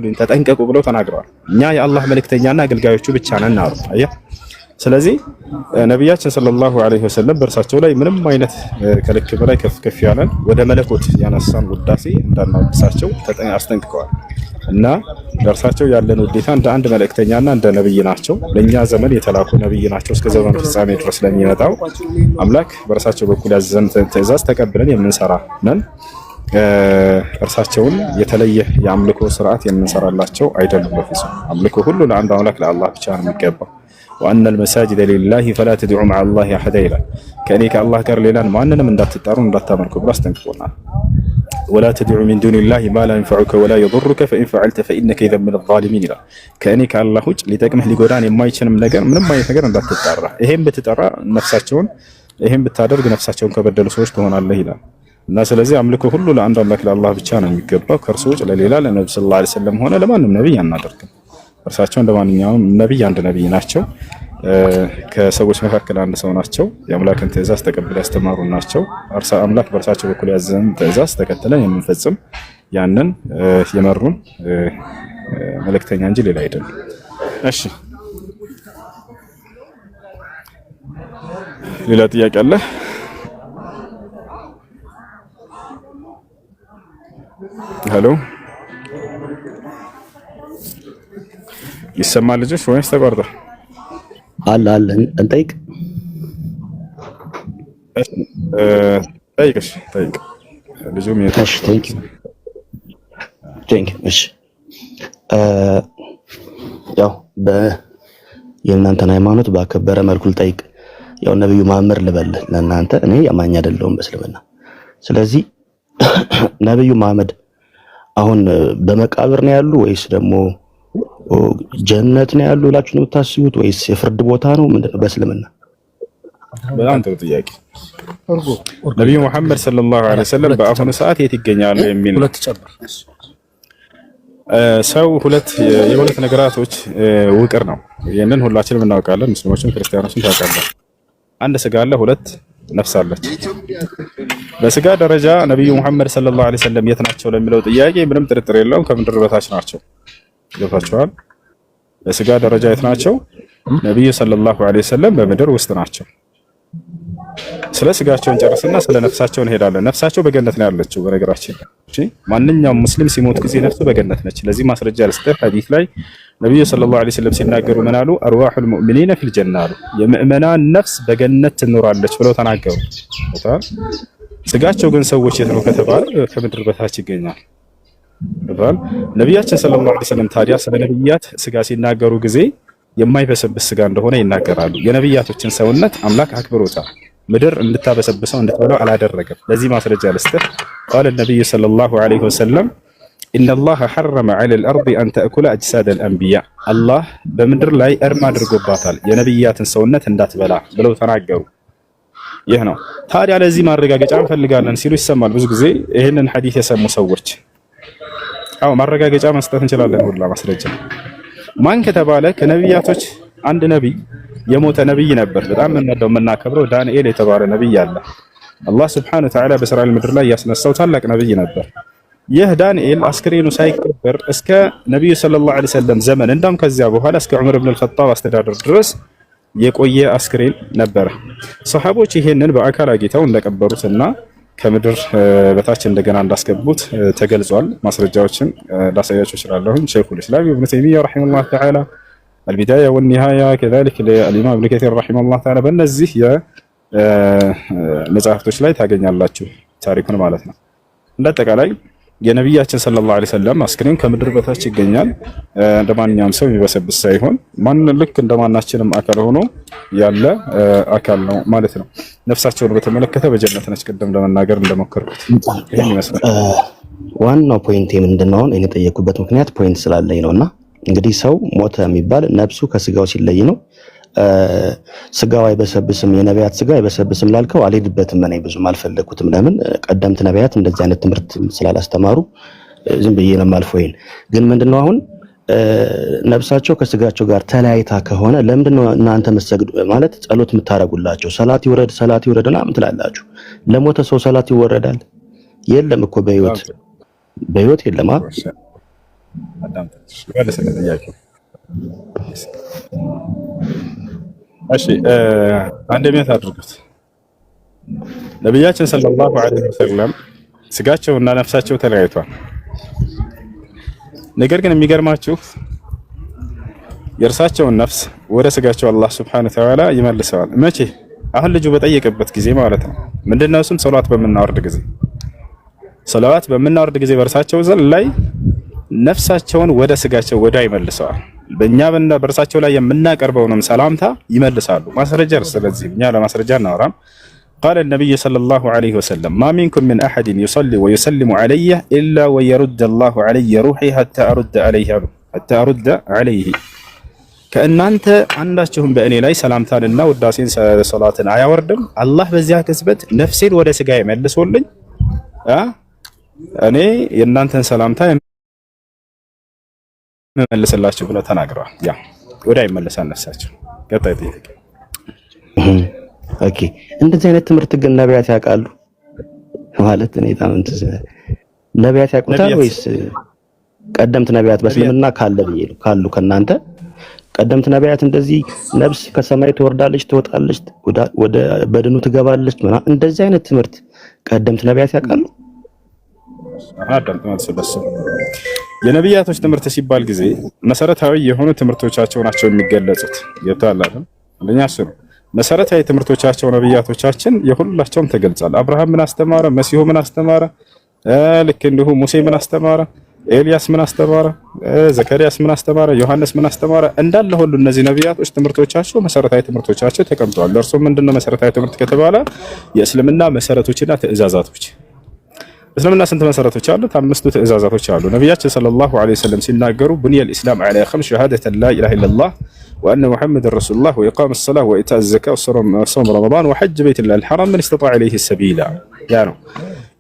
እንዳታታክሉኝ ተጠንቀቁ ብለው ተናግረዋል። እኛ የአላህ መልእክተኛና አገልጋዮቹ ብቻ ነን አሉ። አየህ። ስለዚህ ነቢያችን ሰለላሁ ዐለይሂ ወሰለም በእርሳቸው ላይ ምንም አይነት ከልክ በላይ ከፍ ያለን ወደ መለኮት ያነሳን ውዳሴ እንዳናወድሳቸው አስጠንቅቀዋል። እና ለእርሳቸው ያለን ውዴታ እንደ አንድ መልእክተኛና እንደ ነብይ ናቸው። ለኛ ዘመን የተላኩ ነብይ ናቸው። እስከ ዘመን ፍጻሜ ድረስ ለሚመጣው አምላክ በእርሳቸው በኩል ያዘዘን ትእዛዝ ተቀብለን የምንሰራ ነን። እርሳቸውን የተለየ የአምልኮ ስርዓት የምንሰራላቸው አይደሉም። በፍጹም አምልኮ ሁሉ ለአንድ አምላክ ለአላህ ብቻ ነው የሚገባው። وأن المساجد لله فلا تدعوا مع الله أحد إلا كأني كالله كار ليلان ما أننا من دات التارون دات تامركم راس تنكونا ولا تدعوا من دون الله ما لا ينفعك ولا يضرك فإن فعلت فإنك إذا من الظالمين لا كأني كالله وجه لتكمه لقران ما يشن من نجار من ما يتجر دات التارة إهم بتترى نفساتهم إهم بتدرج نفساتهم كبدل سوش كهون الله لا الناس الذي عملكوا كله لعند الله لله بتشانا يقبل كرسوج لليلا لأن صلى الله عليه وسلم هنا لما النبي عن نادركم እርሳቸው እንደማንኛውም ነብይ አንድ ነብይ ናቸው። ከሰዎች መካከል አንድ ሰው ናቸው። የአምላክን ትእዛዝ ተቀብለው ያስተማሩ ናቸው። አምላክ በእርሳቸው በኩል ያዘዘን ትእዛዝ ተከትለን የምንፈጽም ያንን የመሩን መልእክተኛ እንጂ ሌላ አይደለም። እሺ ሌላ ጥያቄ አለ? ሄሎ ይሰማል ልጅሽ ወይስ ተቋርጧል? አለ እንጠይቅ። ጠይቅሽ ጠይቅ። ልጁም እሺ ቴንክ እሺ ያው የእናንተን ሃይማኖት ባከበረ መልኩ ልጠይቅ። ያው ነብዩ መሐመድ ልበል ለእናንተ እኔ አማኝ አይደለሁም በእስልምና። ስለዚህ ነብዩ መሐመድ አሁን በመቃብር ነው ያሉ ወይስ ደግሞ ጀነት ነው ያሉ ብላችሁ ነው የምታስቡት ወይስ የፍርድ ቦታ ነው? ምንድነው በእስልምና? በጣም ጥሩ ጥያቄ። ነብዩ መሐመድ ሰለላሁ ዐለይሂ ወሰለም በአሁኑ ሰዓት የት ይገኛሉ የሚል ሰው የሁለት ነገራቶች ውቅር ነው። ይሄንን ሁላችንም እናውቃለን። ሙስሊሞችም ክርስቲያኖችም ታውቃላችሁ። አንድ ስጋ አለ፣ ሁለት ነፍስ አለች። በስጋ ደረጃ ነብዩ መሐመድ ሰለላሁ ዐለይሂ ወሰለም የት ናቸው ለሚለው ጥያቄ ምንም ጥርጥር የለውም፣ ከምድር በታች ናቸው። ገብታችኋል? በስጋ ደረጃ የት ናቸው? ነብዩ ሰለላሁ ዐለይሂ ወሰለም በምድር ውስጥ ናቸው። ስለ ስጋቸውን ጨርስና ስለ ነፍሳቸው እንሄዳለን። ነፍሳቸው በገነት ነው ያለችው። በነገራችን እሺ፣ ማንኛውም ሙስሊም ሲሞት ጊዜ ነፍሱ በገነት ነች። ለዚህ ማስረጃ ልስጥህ። ሐዲስ ላይ ነብዩ ሰለላሁ ዐለይሂ ወሰለም ሲናገሩ ምን አሉ? አርዋሑል ሙእሚኒነ ፊል ጀና አሉ። የምእመናን ነፍስ በገነት ትኖራለች ብለው ተናገሩ። ስጋቸው ግን ሰዎች የት ነው ከተባለ ከምድር በታች ይገኛል። ነቢያችን ሰለላሁ ዐለይሂ ወሰለም ታዲያ ስለ ነብያት ስጋ ሲናገሩ ጊዜ የማይበሰብስ ስጋ እንደሆነ ይናገራሉ። የነብያቶችን ሰውነት አምላክ አክብሮታል። ምድር እንድታበሰብሰው እንድትበላው አላደረገም። ለዚህ ማስረጃ ልስጥህ። ቃለ ነብዩ ሰለላሁ ዐለይሂ ወሰለም ኢነላህ ሐረመ ዐለል አርዲ አን ተእኩለ አጅሳደል አንቢያ፣ አላህ በምድር ላይ እርም አድርጎባታል የነብያትን ሰውነት እንዳትበላ ብለው ተናገሩ። ይህ ነው። ታዲያ ለዚህ ማረጋገጫ እንፈልጋለን ሲሉ ይሰማል ብዙ ጊዜ ይህንን ሐዲስ የሰሙ ሰዎች። አዎ ማረጋገጫ መስጠት እንችላለን። ሁላ ማስረጃ ማን ከተባለ ከነብያቶች አንድ ነብይ የሞተ ነብይ ነበር። በጣም የምናከብረው ዳንኤል የተባለ ነብይ አለ። አላህ Subhanahu Wa Ta'ala በእስራኤል ምድር ላይ ያስነሳው ታላቅ ነብይ ነበር። ይህ ዳንኤል አስክሬኑ ሳይቀበር እስከ ነብዩ ሰለላሁ ዐለይሂ ወሰለም ዘመን እንዳም ከዚያ በኋላ እስከ ዑመር ኢብኑ አልኸጣብ አስተዳደር ድረስ የቆየ አስክሬን ነበር። ሰሃቦች ይሄንን በአካል አግኝተው እንደቀበሩትና ከምድር በታች እንደገና እንዳስገቡት ተገልጿል። ማስረጃዎችን ላሳያችሁ እችላለሁ። ሸይኹል ኢስላም ኢብኑ ተይሚያ ረሂመሁላህ ተዓላ አልቢዳያ ወንኒሃያ ከዛሊክ ለኢማም ኢብኑ ከሲር ረሂመሁላህ ተዓላ በእነዚህ የመጽሐፍቶች ላይ ታገኛላችሁ ታሪኩን ማለት ነው። እንደአጠቃላይ የነብያችን ሰለላሁ ዐለይሂ ወሰለም አስክሬን ከምድር በታች ይገኛል። እንደማንኛውም ሰው የሚበሰብስ ሳይሆን ልክ እንደማናችንም አካል ሆኖ ያለ አካል ነው ማለት ነው። ነፍሳቸውን በተመለከተ በጀነት ነች። ቅድም ለመናገር እንደሞከርኩት ይሄን ይመስላል። ዋናው ፖይንት ምንድነው? እኔ የጠየኩበት ምክንያት ፖይንት ስላለኝ ነውና እንግዲህ ሰው ሞተ የሚባል ነፍሱ ከስጋው ሲለይ ነው። ስጋው አይበሰብስም፣ የነቢያት ስጋ አይበሰብስም ላልከው አልሄድበትም። እኔ ብዙም አልፈለኩትም። ለምን ቀደምት ነቢያት እንደዚህ አይነት ትምህርት ስላላስተማሩ ዝም ብዬ ነው የማልፈው። ይሄን ግን ምንድነው አሁን ነፍሳቸው ከስጋቸው ጋር ተለያይታ ከሆነ ለምንድነው እናንተ መስገድ ማለት ጸሎት የምታረጉላቸው? ሰላት ይወረድና ምን ትላላችሁ? ለሞተ ሰው ሰላት ይወረዳል? የለም እኮ በህይወት የለም። አዳምጥ ይመልስ ጥያቄው። እሺ አንድ ሚያት አድርጉት። ነብያችን ሰለላሁ ዐለይሂ ወሰለም ስጋቸውና ነፍሳቸው ተለያይቷል። ነገር ግን የሚገርማችሁ የእርሳቸውን ነፍስ ወደ ስጋቸው አላህ ሱብሓነሁ ወተዓላ ይመልሰዋል። መቼ? አሁን ልጁ በጠየቀበት ጊዜ ማለት ነው። ምንድነው እሱም ሶላት በምናወርድ ጊዜ በእርሳቸው ዘንድ ላይ ነፍሳቸውን ወደ ስጋቸው ወዳ ይመልሰዋል። በእኛ በእርሳቸው ላይ የምናቀርበውንም ሰላምታ ይመልሳሉ። ማስረጃ ስለዚህ እኛ ለማስረጃ እናወራም። ቃለ ነቢይ ሰለላሁ ዐለይሂ ወሰለም ማ ሚንኩም ሚን አሐድን ዩሰሊ ወዩሰሊሙ ዐለይየ ኢላ ወየሩደ አላሁ ዐለይየ ሩሒ ሐታ አሩደ ዐለይሂ ከእናንተ አንዳችሁም በእኔ ላይ ሰላምታንና ውዳሴን ሶላትን አያወርድም አላህ በዚያ ቅጽበት ነፍሴን ወደ ስጋ መልሶልኝ እኔ የእናንተን ሰላምታ መልስላችሁ ብለው ተናግረዋል። ያ ወደ ይመለሳል ነፍሳቸው። ቀጣይ ጥያቄ። ኦኬ እንደዚህ አይነት ትምህርት ግን ነቢያት ያውቃሉ ማለት ነው? ነቢያት ያውቁታል ወይስ ቀደምት ነቢያት በስልምና ካሉ ከናንተ ቀደምት ነቢያት እንደዚህ ነፍስ ከሰማይ ትወርዳለች ትወጣለች ወደ በድኑ ትገባለች ማለት እንደዚህ አይነት ትምህርት ቀደምት ነቢያት ያውቃሉ? የነቢያቶች ትምህርት ሲባል ጊዜ መሰረታዊ የሆኑ ትምህርቶቻቸው ናቸው የሚገለጹት። ይታላል አንደኛ እሱ ነው መሰረታዊ ትምህርቶቻቸው። ነቢያቶቻችን የሁላቸውም ተገልጿል። አብርሃም ምን አስተማረ? መሲሁ ምን አስተማረ? ልክ እንዲሁ ሙሴ ምን አስተማረ? ኤልያስ ምን አስተማረ? ዘካርያስ ምን አስተማረ? ዮሐንስ ምን አስተማረ? እንዳለ ሁሉ እነዚህ ነቢያቶች ትምህርቶቻቸው መሰረታዊ ትምህርቶቻቸው ተቀምጠዋል። ለእርሱም ምንድነው መሰረታዊ ትምህርት ከተባለ የእስልምና መሰረቶችና ትእዛዛቶች። እስልምና ስንት መሰረቶች አሉት? አምስቱ ትእዛዛቶች አሉ። ነቢያችን ሰለላሁ ዐለይሂ ወሰለም ሲናገሩ ቡኒየል ኢስላም ዐላ ኸምስ ሸሃደተን ላ ኢላሃ ኢለላህ ወአነ ሙሐመደን ረሱሉላህ ወኢቃመ ሰላህ ወኢታእ ዘካህ ወሶም ረመዳን ወሐጅ በይተላሂል ሐራም መን ኢስተጣዐ ኢለይሂ ሰቢላ። ያ ነው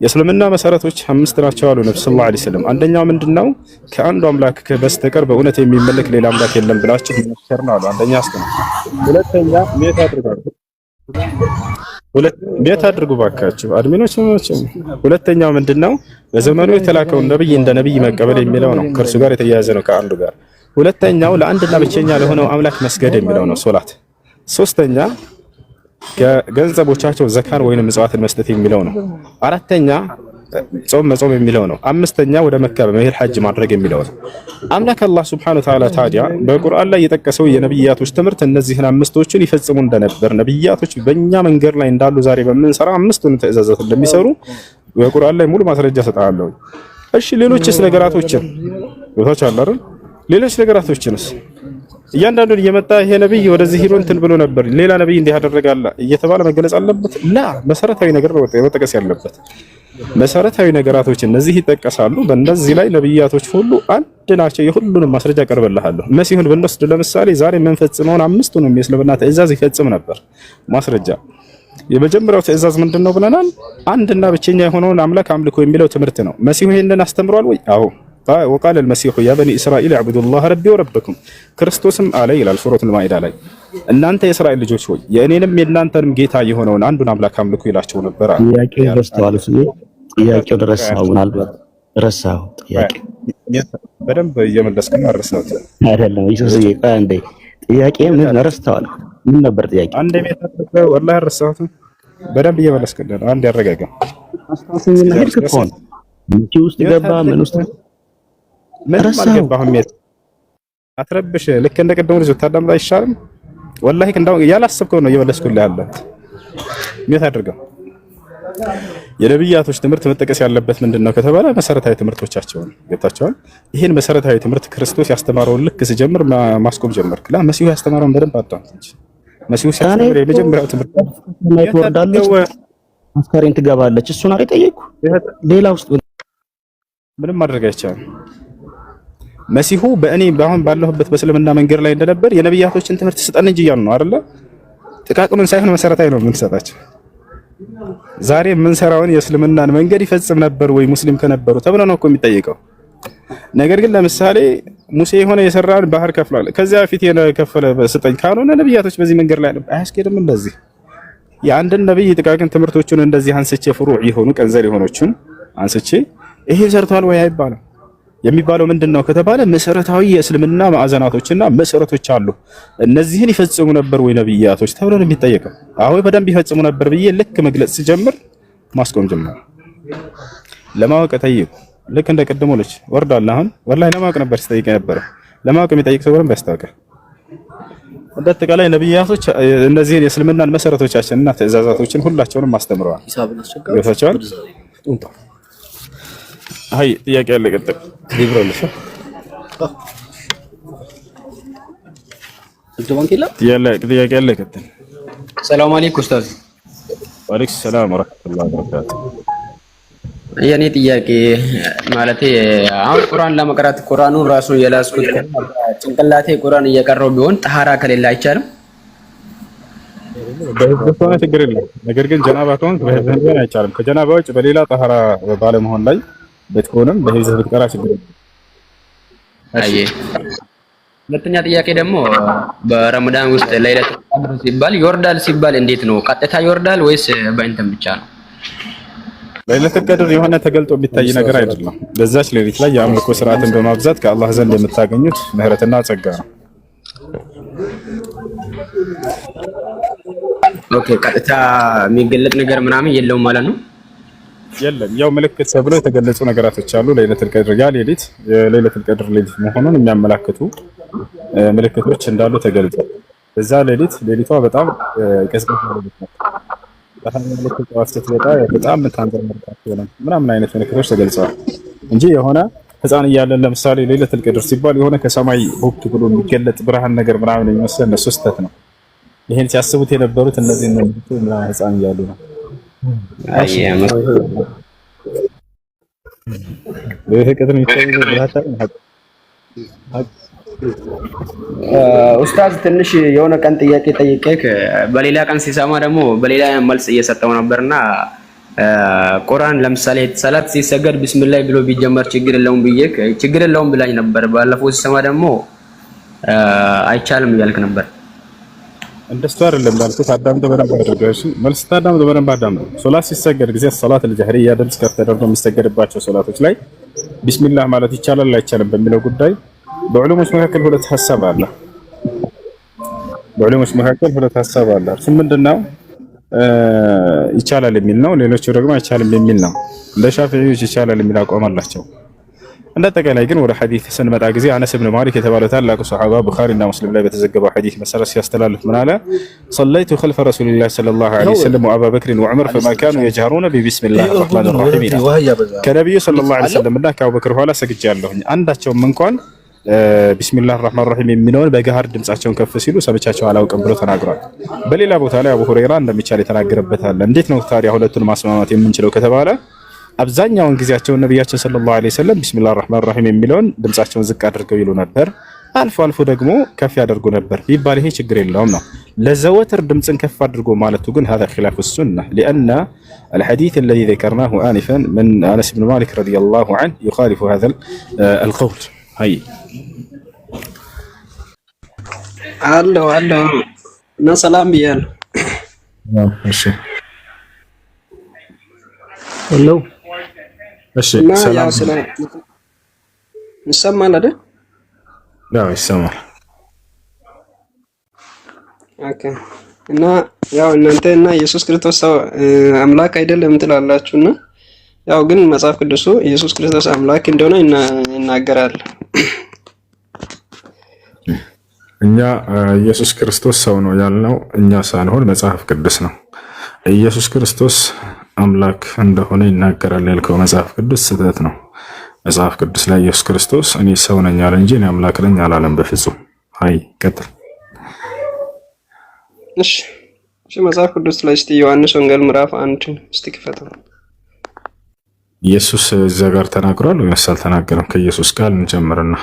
የእስልምና መሰረቶች አምስት ናቸው አሉ ነብዩ ሰለላሁ ዐለይሂ ወሰለም። አንደኛው ምንድነው? ከአንዱ አምላክ በስተቀር በእውነት የሚመለክ ሌላ አምላክ የለም ብላችሁ መስከር ነው አሉ። አንደኛ እሱ ነው። ሁለተኛ ቤት አድርጉ ባካችሁ አድሚኖች ናቸው። ሁለተኛው ምንድነው? በዘመኑ የተላከውን ነብይ እንደ ነብይ መቀበል የሚለው ነው። ከእርሱ ጋር የተያያዘ ነው ከአንዱ ጋር። ሁለተኛው ለአንድና ብቸኛ ለሆነው አምላክ መስገድ የሚለው ነው ሶላት። ሶስተኛ ከገንዘቦቻቸው ዘካን ወይንም ምጽዋትን መስጠት የሚለው ነው። አራተኛ ጾም መጾም የሚለው ነው። አምስተኛ ወደ መካ በመሄድ ሐጅ ማድረግ የሚለው ነው። አምላክ አላህ ሱብሓነሁ ወተዓላ ታዲያ በቁርአን ላይ የጠቀሰው የነብያቶች ትምህርት እነዚህን አምስቶችን ይፈጽሙ እንደነበር ነብያቶች በእኛ መንገድ ላይ እንዳሉ ዛሬ በምንሰራ አምስቱን ትእዛዛት እንደሚሰሩ በቁርአን ላይ ሙሉ ማስረጃ ሰጣለሁ። እሺ ሌሎችስ ነገራቶችን ወታች አላረ ሌሎች ነገራቶችንስ እያንዳንዱን እየመጣ ይሄ ነብይ ወደዚህ ሂዶ እንትን ብሎ ነበር ሌላ ነብይ እንዲህ ያደረጋላ እየተባለ መገለጽ አለበት? ላ መሰረታዊ ነገር ነው መጠቀስ ያለበት። መሰረታዊ ነገራቶች እነዚህ ይጠቀሳሉ። በእነዚህ ላይ ነብያቶች ሁሉ አንድ ናቸው። የሁሉንም ማስረጃ ቀርበልሃለሁ። መሲሁን ብንወስድ ለምሳሌ ዛሬ የምንፈጽመውን አምስቱንም የእስልምና ትእዛዝ ይፈጽም ነበር። ማስረጃ የመጀመሪያው ትእዛዝ ምንድነው ብለናል? አንድና ብቸኛ የሆነውን አምላክ አምልኮ የሚለው ትምህርት ነው። መሲሁ ይሄንን አስተምሯል ወይ? አዎ وقال المسيح يا بني اسرائيل اعبدوا الله ربي وربكم ክርስቶስም አለ ይላል ሱረቱል ማኢዳ ላይ እናንተ የእስራኤል ልጆች ሆይ የእኔንም የእናንተንም ጌታ የሆነውን አንዱን አምላክ አምልኩ ይላቸው ነበር። ጥያቄው ረሳው በደንብ እየመለስክ ነው። ረሳሁት አይደለም ኢየሱስ አንዴ ጥያቄ ምን ረስተዋል? ምን ነበር ጥያቄ? አንዴ ቤት ወላሂ ረሳሁት። በደንብ እየመለስክ ነው። አንድ ያረጋጋ አስተሳሰብና ሄድክ ከሆነ ምንጭ ውስጥ ገባ ምን ውስጥ ምንም አልገባህም። አትረብሽ። ልክ እንደ ቀደሙ ልጅ ታዳምጥ አይሻልም? ወላሂ እንደው ያላሰብከው ነው እየመለስኩልህ ያለው። ምን ታደርገው? የነብያቶች ትምህርት መጠቀስ ያለበት ምንድነው ከተባለ መሰረታዊ ትምህርቶቻቸው ነው። ገብታችኋል? ይሄን መሰረታዊ ትምህርት ክርስቶስ ያስተማረውን ልክ ሲጀምር ማስቆም ጀመርክ። መሲሁ ያስተማረውን በደንብ አዳምጥ እንጂ መሲሁ ሲያስተምር የመጀመሪያው ትምህርት ትወርዳለች አስከሬን ትገባለች እሱን አይደል ጠየቅኩ። ሌላ ውስጥ ምንም ማድረግ አይቻልም። መሲሁ በእኔ አሁን ባለሁበት በእስልምና መንገድ ላይ እንደነበር የነብያቶችን ትምህርት ስጠን እንጂ እያሉ ነው አይደለ? ጥቃቅኑን ሳይሆን መሰረታዊ ነው የምንሰጣቸው። ዛሬ የምንሰራውን የእስልምናን መንገድ ይፈጽም ነበር ወይ ሙስሊም ከነበሩ ተብሎ ነው እኮ የሚጠይቀው። ነገር ግን ለምሳሌ ሙሴ የሆነ የሰራን ባህር ከፍሏል፣ ከዚያ ፊት የከፈለ ስጠኝ ካልሆነ ነብያቶች በዚህ መንገድ ላይ አያስኬድም። እንደዚህ የአንድን ነብይ ጥቃቅን ትምህርቶቹን እንደዚህ አንስቼ ፍሩዕ የሆኑ ቀንዘል የሆኖቹን አንስቼ ይሄ ሰርቷል ወይ አይባልም። የሚባለው ምንድነው ከተባለ መሰረታዊ የእስልምና ማዕዘናቶችና መሰረቶች አሉ። እነዚህን ይፈጽሙ ነበር ወይ ነብያቶች ተብሎ ነው የሚጠየቀው። አዎ በደንብ ይፈጽሙ ነበር ብዬ ልክ መግለጽ ሲጀምር ማስቆም ጀመረ። ለማወቅ ጠይቁ። ልክ እንደ ቀደሙ ልጅ ወርዳለህ። አሁን ወላሂ ለማወቅ ነበር ሲጠይቅ ነበር። ለማወቅ የሚጠይቅ ሰው በደንብ ያስታውቃል። በአጠቃላይ ነብያቶች እነዚህን የእስልምናን መሰረቶቻችንና ትዕዛዛቶችን ሁላቸውንም አስተምረዋል። ገብታችኋል? አይ ጥያቄ ያለ ቀጥል ሊብሮልሽ ጥያቄ ያለ ቀጥል። ሰላም አለይኩም ኡስታዝ። ወአለይኩም ሰላም ወራህመቱላሂ ወበረካቱ። የኔ ጥያቄ ማለት አሁን ቁርአን ለመቅራት ቁርአኑን ራሱ የላስኩት ጭንቅላቴ ቁርአን እየቀረው ቢሆን ጠሃራ ከሌለ አይቻልም? በህዝብ ሆነ ችግር የለም። ነገር ግን ጀናባ ከሆንክ በህዝብ ቢሆን አይቻልም። ከጀናባ ውጭ በሌላ ጠሃራ ባለመሆን ላይ ብትሆንም በህዝብ ብትቀራ ችግር የለም። አይ ሁለተኛ ጥያቄ ደግሞ በረመዳን ውስጥ ለይለቱል ቀድር ሲባል ይወርዳል ሲባል እንዴት ነው? ቀጥታ ይወርዳል ወይስ በእንትን ብቻ ነው? ለይለቱል ቀድር የሆነ ተገልጦ የሚታይ ነገር አይደለም። በዛች ሌሊት ላይ የአምልኮ ስርዓትን በማብዛት ከአላህ ዘንድ የምታገኙት ምህረትና ጸጋ ነው። ኦኬ ቀጥታ የሚገለጥ ነገር ምናምን የለውም ማለት ነው? የለም። ያው ምልክት ተብሎ የተገለጹ ነገራቶች አሉ። ለይለቱል ቀድር ያ ሌሊት የለይለቱል ቀድር ሌሊት መሆኑን የሚያመላክቱ ምልክቶች እንዳሉ ተገልጿል። በዛ ሌሊቷ በጣም ቀዝቃዛ ሌሊት ነው። ምልክት ጠዋት ስትወጣ በጣም ታንዘርምርካቸው ነው ምናምን አይነት ምልክቶች ተገልጸዋል እንጂ የሆነ ህፃን እያለን ለምሳሌ ለይለቱል ቀድር ሲባል የሆነ ከሰማይ ቦክ ብሎ የሚገለጥ ብርሃን ነገር ምናምን የሚመስል እነሱ ስህተት ነው። ይሄን ሲያስቡት የነበሩት እነዚህ ነው ህፃን እያሉ ነው። ኡስታዝ ትንሽ የሆነ ቀን ጥያቄ ጠይቄክ በሌላ ቀን ሲሰማ ደግሞ በሌላ መልስ እየሰጠው ነበርና ቁርአን ለምሳሌ ሰላት ሲሰገድ ቢስሚላህ ብሎ ቢጀመር ችግር የለውም ብላኝ ነበር። ባለፈው ሲሰማ ደግሞ አይቻልም እያልክ ነበር። እንደሱ አይደለም ባልኩት አዳምጦ በደንብ አድርገሽ መልስ ታዳምጦ በደንብ አዳምጦ ሶላት ሲሰገድ ጊዜ ሶላት አልጀህሪያ ድምጽ ከፍ ተደርጎ የሚሰገድባቸው ሶላቶች ላይ ቢስሚላህ ማለት ይቻላል አይቻልም በሚለው ጉዳይ በዑለሞች መካከል ሁለት ሐሳብ አለ። እርሱም ምንድነው ይቻላል የሚል ነው። ሌሎቹ ደግሞ አይቻልም የሚል ነው። እንደ ሻፊዒዎች ይቻላል የሚል አቋም አላቸው። እንደተቀላይ ግን ወደ ሐዲስ ስንመጣ ጊዜ አነስ ኢብኑ ማሊክ የተባለው ታላቁ ሱሐባ ቡኻሪና ሙስሊም ላይ በተዘገበው ሐዲስ መሰረት ሲያስተላልፍ ምን አለ? ሰለይቱ ኸልፈ ረሱሊላህ ሰለላሁ ዐለይሂ ወሰለም ወአባ በክር ወዑመር ፈማ ካኑ የጅሀሩነ ቢስሚላሂ ረህማኒር ረሂም። ከነብዩ ሰለላሁ ዐለይሂ ወሰለም እና ከአቡበክር ኋላ ሰግጃለሁኝ አንዳቸውም እንኳን ቢስሚላህ ረህማኒር ረሂም የሚለውን በገሃር ድምጻቸውን ከፍ ሲሉ ሰምቻቸው አላውቅም ብሎ ተናግሯል። በሌላ ቦታ ላይ አቡ ሁረይራ እንደሚቻል የተናገረበት አለ። እንዴት ነው ታዲያ ሁለቱን ማስማማት የምንችለው ከተባለ አብዛኛውን ጊዜያቸውን ነብያችን ሰለላሁ ዐለይሂ ወሰለም ቢስሚላህ ረህማኒር ረሂም የሚለውን ድምጻቸውን ዝቅ አድርገው ይሉ ነበር። አልፎ አልፎ ደግሞ ከፍ ያደርጉ ነበር ቢባል ይሄ ችግር የለውም ነው። ለዘወትር ድምጽን ከፍ አድርጎ ማለቱ ግን هذا خلاف السنة لأن الحديث الذي ذكرناه آنفا من أنس بن مالك رضي الله عنه يخالف هذا القول. هاي አለው እና ሰላም ብያለሁ። እሺ ሄሎ እሺ ሰላም ይሰማል አይደል? አዎ ይሰማል። ኦኬ እና ያው እናንተ እና ኢየሱስ ክርስቶስ አምላክ አይደለም ትላላችሁና ያው ግን መጽሐፍ ቅዱሱ ኢየሱስ ክርስቶስ አምላክ እንደሆነ ይናገራል። እኛ ኢየሱስ ክርስቶስ ሰው ነው ያልነው እኛ ሳንሆን መጽሐፍ ቅዱስ ነው። ኢየሱስ ክርስቶስ አምላክ እንደሆነ ይናገራል ያልከው መጽሐፍ ቅዱስ ስህተት ነው። መጽሐፍ ቅዱስ ላይ ኢየሱስ ክርስቶስ እኔ ሰው ነኝ አለ እንጂ እኔ አምላክ ነኝ አላለም በፍጹም። አይ ቀጥል። እሺ መጽሐፍ ቅዱስ ላይ እስቲ ዮሐንስ ወንጌል ምዕራፍ 1 እስቲ ክፈተው። ኢየሱስ እዛ ጋር ተናግሯል ወይስ አልተናገረም? ከኢየሱስ ቃል እንጀምርና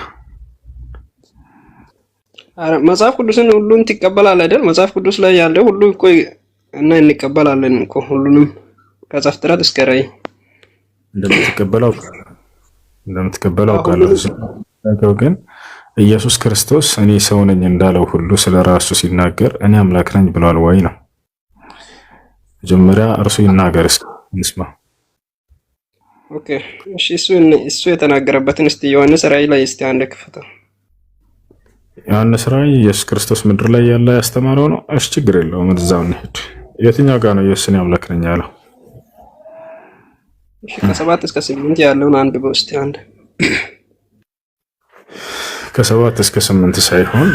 መጽሐፍ ቅዱስን ሁሉን ትቀበላለህ አይደል? መጽሐፍ ቅዱስ ላይ ያለው ሁሉ እኮ እና እንቀበላለን እኮ ሁሉንም ከዘፍጥረት እስከ ራዕይ እንደምትቀበለው ቃል ግን ኢየሱስ ክርስቶስ እኔ ሰው ነኝ እንዳለው ሁሉ ስለራሱ ሲናገር እኔ አምላክ ነኝ ብሏል ወይ ነው? መጀመሪያ እርሱ ይናገር እስኪ እንስማ። ኦኬ እሺ፣ እሱ የተናገረበትን እስቲ ዮሐንስ ራእይ ላይ እስቲ አንድ ክፍተው። ዮሐንስ ራእይ ኢየሱስ ክርስቶስ ምድር ላይ ያለ ያስተማረው ነው። እሺ ችግር የለውም እዛው እንሂድ። የትኛው ጋር ነው ኢየሱስን ያምለክ ነኝ ያለው? እሺ ከ7 እስከ 8 ያለውን አንድ በውስጥ አንድ ከ7 እስከ 8 ሳይሆን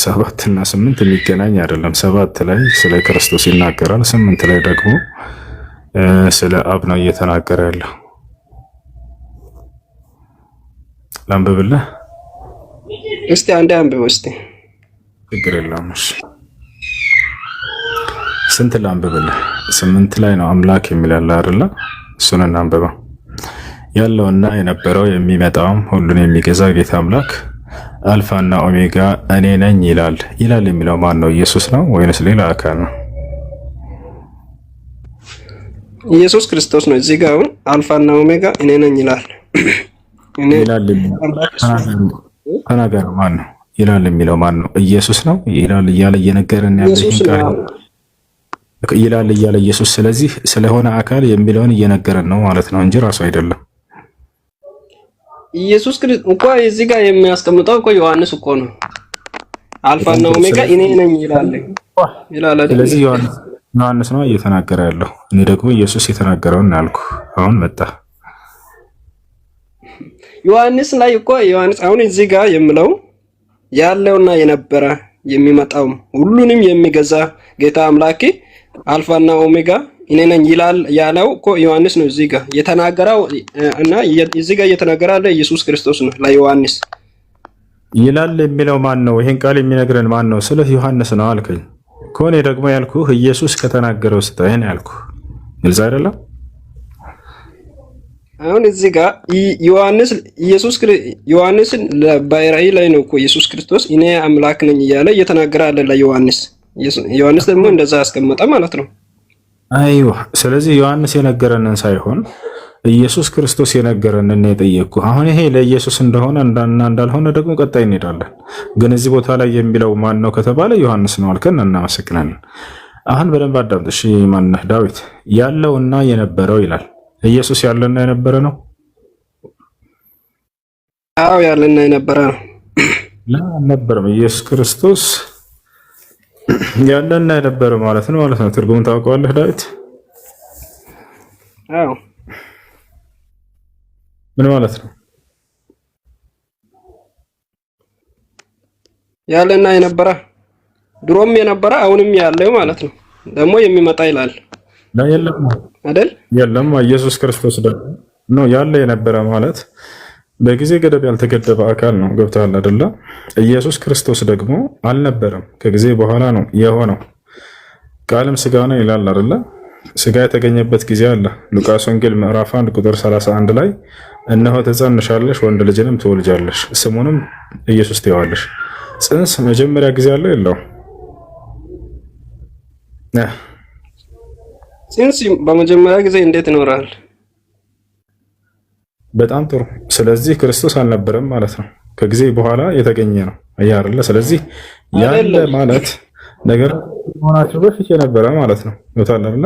7 እና 8 የሚገናኝ አይደለም። 7 ላይ ስለ ክርስቶስ ይናገራል። 8 ላይ ደግሞ ስለ አብ ነው እየተናገረ ያለው። ላንብብልህ እስቲ አንድ አንብበው እስቲ። ችግር የለውም። እሺ ስንት ላንብብልህ? 8 ላይ ነው አምላክ የሚላል አይደለ? እሱን እናንብበው። ያለውና የነበረው የሚመጣውም ሁሉን የሚገዛ ጌታ አምላክ አልፋና ኦሜጋ እኔ ነኝ ይላል። ይላል የሚለው ማን ነው? ኢየሱስ ነው ወይንስ ሌላ አካል ነው? ኢየሱስ ክርስቶስ ነው። እዚህ ጋር አልፋና ኦሜጋ እኔ ነኝ ይላል። ይላል ተናገር። ማን ነው ይላል የሚለው? ማን ነው? ኢየሱስ ነው። ይላል እያለ እየነገረን ያለ ይላል እያለ ኢየሱስ ስለዚህ ስለሆነ አካል የሚለውን እየነገረን ነው ማለት ነው እንጂ ራሱ አይደለም። ኢየሱስ ክርስቶስ እኮ እዚህ ጋር የሚያስቀምጠው እኮ ዮሐንስ እኮ ነው። አልፋና ኦሜጋ እኔ ነኝ ይላል አይደል? ስለዚህ ዮሐንስ ነው እየተናገረ ያለው። እኔ ደግሞ ኢየሱስ የተናገረውን ያልኩ። አሁን መጣ ዮሐንስ ላይ እኮ ዮሐንስ አሁን እዚህ ጋር የምለው ያለውና የነበረ የሚመጣው ሁሉንም የሚገዛ ጌታ አምላክ አልፋና ኦሜጋ እኔ ነኝ ይላል ያለው እኮ ዮሐንስ ነው። እዚህ ጋር የተናገረው እና እዚህ ጋር እየተናገረ ያለ ኢየሱስ ክርስቶስ ነው ለዮሐንስ። ይላል የሚለው ማን ነው? ይሄን ቃል የሚነግረን ማን ነው? ስለ ዮሐንስ ነው አልከኝ እኮ። እኔ ደግሞ ያልኩህ ኢየሱስ ከተናገረው ስታይ ነው ያልኩህ። ግልጽ አይደለም? አሁን እዚህ ጋር ዮሐንስን በራእይ ላይ ነው እኮ ኢየሱስ ክርስቶስ እኔ አምላክ ነኝ እያለ እየተናገረ አለ ለዮሐንስ። ዮሐንስ ደግሞ እንደዛ አስቀመጠ ማለት ነው። አይዋ ስለዚህ ዮሐንስ የነገረንን ሳይሆን ኢየሱስ ክርስቶስ የነገረንን ነው የጠየቅኩህ። አሁን ይሄ ለኢየሱስ እንደሆነ እንዳልሆነ ደግሞ ቀጣይ እንሄዳለን። ግን እዚህ ቦታ ላይ የሚለው ማን ነው ከተባለ ዮሐንስ ነው አልከን፣ እናመሰግናለን። አሁን በደንብ አዳምጥ እሺ። ማነህ? ዳዊት ያለውና የነበረው ይላል። ኢየሱስ ያለና የነበረ ነው? አዎ ያለና የነበረ ነው። አልነበረም። ኢየሱስ ክርስቶስ ያለና የነበረ ማለት ነው ትርጉሙን ታውቀዋለህ ዳዊት? አዎ ምን ማለት ነው? ያለና የነበረ ድሮም የነበረ አሁንም ያለው ማለት ነው። ደግሞ የሚመጣ ይላል የለም አይደል? የለም ኢየሱስ ክርስቶስ ደግሞ ነው ያለ የነበረ ማለት በጊዜ ገደብ ያልተገደበ አካል ነው። ገብቶሃል አይደለ? ኢየሱስ ክርስቶስ ደግሞ አልነበረም፣ ከጊዜ በኋላ ነው የሆነው። ቃልም ስጋ ነው ይላል አይደለ? ስጋ የተገኘበት ጊዜ አለ። ሉቃስ ወንጌል ምዕራፍ 1 ቁጥር 31 ላይ እነሆ ትጸንሻለሽ፣ ወንድ ልጅንም ትወልጃለሽ፣ ስሙንም ኢየሱስ ትይዋለሽ። ጽንስ መጀመሪያ ጊዜ አለው የለውም? ጽንስ በመጀመሪያ ጊዜ እንዴት ይኖራል? በጣም ጥሩ። ስለዚህ ክርስቶስ አልነበረም ማለት ነው፣ ከጊዜ በኋላ የተገኘ ነው አይደለ? ስለዚህ ያለ ማለት ነገር ሆናቸው በፊት የነበረ ማለት ነው። ይወታል አይደለ?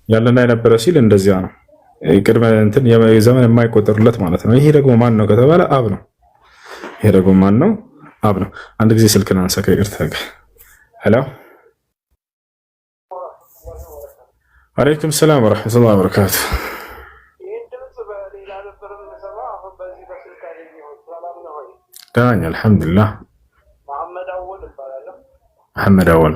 ያለና የነበረ ሲል እንደዚያ ነው። ቅድመ እንትን የዘመን የማይቆጠርለት ማለት ነው። ይሄ ደግሞ ማን ነው ከተባለ አብ ነው። ይሄ ደግሞ ማን ነው? አብ ነው። አንድ ጊዜ ስልክን አንሳ ከይቅርታ ጋር። ሄሎ አለይኩም ሰላም ወራህመቱላሂ ወበረካቱ። ደህና አልሐምዱሊላህ። መሐመድ አወል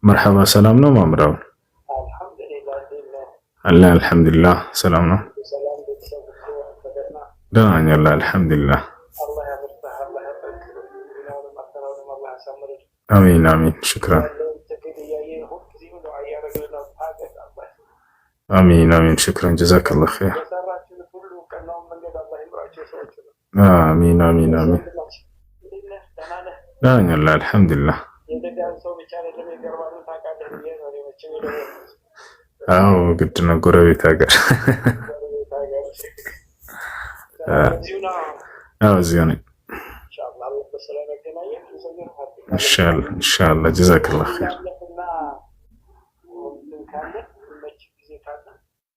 መርሐባ። ሰላም ነው መሐመድ አወል? አላህ አልሐምዱሊላህ ሰላም ነው። ደህና ነኝ አላህ አልሐምዱሊላህ። አሚን አሚን። ሽክራን አሚን አሚን። ሽክራን ጀዛከላህ ኸይር። አሚን አሚን አሚን። ደህና ነኝ አላህ አልሐምዱሊላህ። አዎ ግድ ነው፣ ጎረቤት ሀገር። አዎ እዚሁ ነኝ። ኢንሻአላህ ኢንሻአላህ። ጀዛከላህ ኸይር።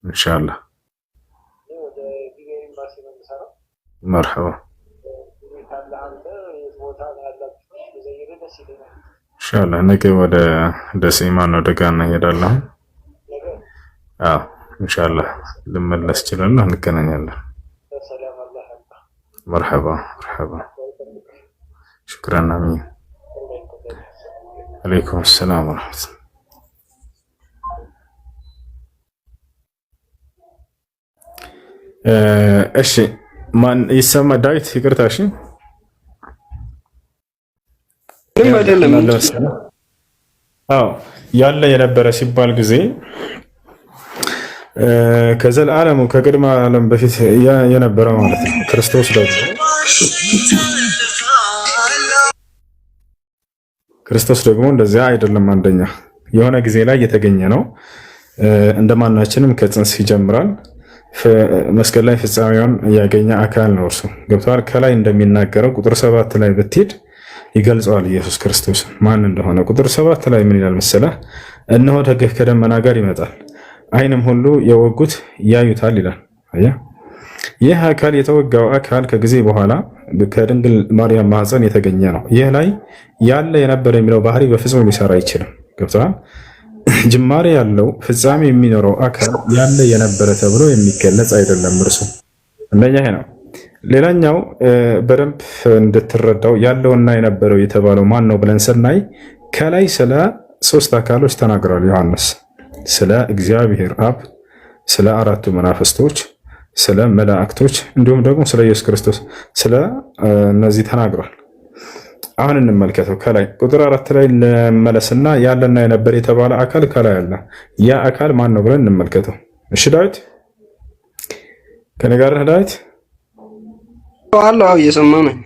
ኢንሻአላህ መርሐባ ኢንሻአላህ ነገ ወደ ደሴ ማነው ደጋና እሄዳለሁ። አዎ ኢንሻአላህ ልመለስ እችላለሁ። እንገናኛለን። መርሐባ መርሐባ ሽክራን አሚን። አለይኩም ሰላም ወራህመቱላህ። እሺ ማን ይሰማ? ዳዊት ይቅርታ። እሺ ምንም አይደለም። አዎ ያለ የነበረ ሲባል ጊዜ ከዘላለሙ ከቅድመ ዓለም በፊት የነበረ ማለት ነው። ክርስቶስ ደግሞ እንደዚያ አይደለም። አንደኛ የሆነ ጊዜ ላይ የተገኘ ነው። እንደማናችንም ከጽንስ ይጀምራል። መስቀል ላይ ፍጻሜውን ያገኘ አካል ነው እርሱ። ገብቷል። ከላይ እንደሚናገረው ቁጥር 7 ላይ ብትሄድ ይገልጸዋል ኢየሱስ ክርስቶስ ማን እንደሆነ። ቁጥር 7 ላይ ምን ይላል መሰለህ? እነሆ ደግህ ከደመና ጋር ይመጣል፣ ዓይንም ሁሉ የወጉት ያዩታል ይላል። ይህ አካል የተወጋው አካል ከጊዜ በኋላ ከድንግል ማርያም ማህፀን የተገኘ ነው። ይህ ላይ ያለ የነበረ የሚለው ባህሪ በፍጹም ሊሰራ አይችልም። ገብቷል። ጅማሬ ያለው ፍጻሜ የሚኖረው አካል ያለ የነበረ ተብሎ የሚገለጽ አይደለም። እርሱ እንደኛ ነው። ሌላኛው በደንብ እንድትረዳው ያለውና የነበረው የተባለው ማን ነው ብለን ስናይ ከላይ ስለ 3 አካሎች ተናግሯል ዮሐንስ። ስለ እግዚአብሔር አብ፣ ስለ 4ቱ መናፍስቶች፣ ስለ መላእክቶች እንዲሁም ደግሞ ስለ ኢየሱስ ክርስቶስ ስለ እነዚህ ተናግሯል። አሁን እንመልከተው። ከላይ ቁጥር 4 ላይ ለመለስና ያለና የነበረ የተባለ አካል ከላይ አለ። ያ አካል ማን ነው ብለን እንመልከተው። እሺ ዳዊት ከኔ ጋር ነህ? ዳዊት አዎ እየሰማሁ ነኝ።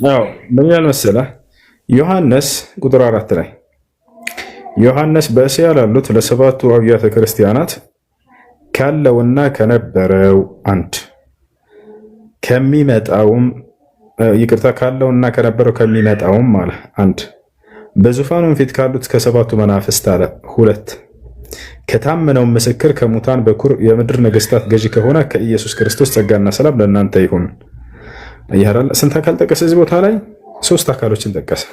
አዎ ምን ያህል መሰለህ? ዮሐንስ ቁጥር 4 ላይ ዮሐንስ በእስያ ላሉት ለ7ቱ አብያተ ክርስቲያናት ካለውና ከነበረው አንድ ከሚመጣውም ይቅርታ ካለውና ከነበረው ከሚመጣውም አለ አንድ በዙፋኑም ፊት ካሉት ከ7ቱ መናፍስት አለ 2 ከታመነው ምስክር ከሙታን በኩር የምድር ነገስታት ገዢ ከሆነ ከኢየሱስ ክርስቶስ ጸጋና ሰላም ለእናንተ ይሁን። አያራል ስንት አካል ጠቀሰ? እዚህ ቦታ ላይ 3 አካሎችን ጠቀሰ።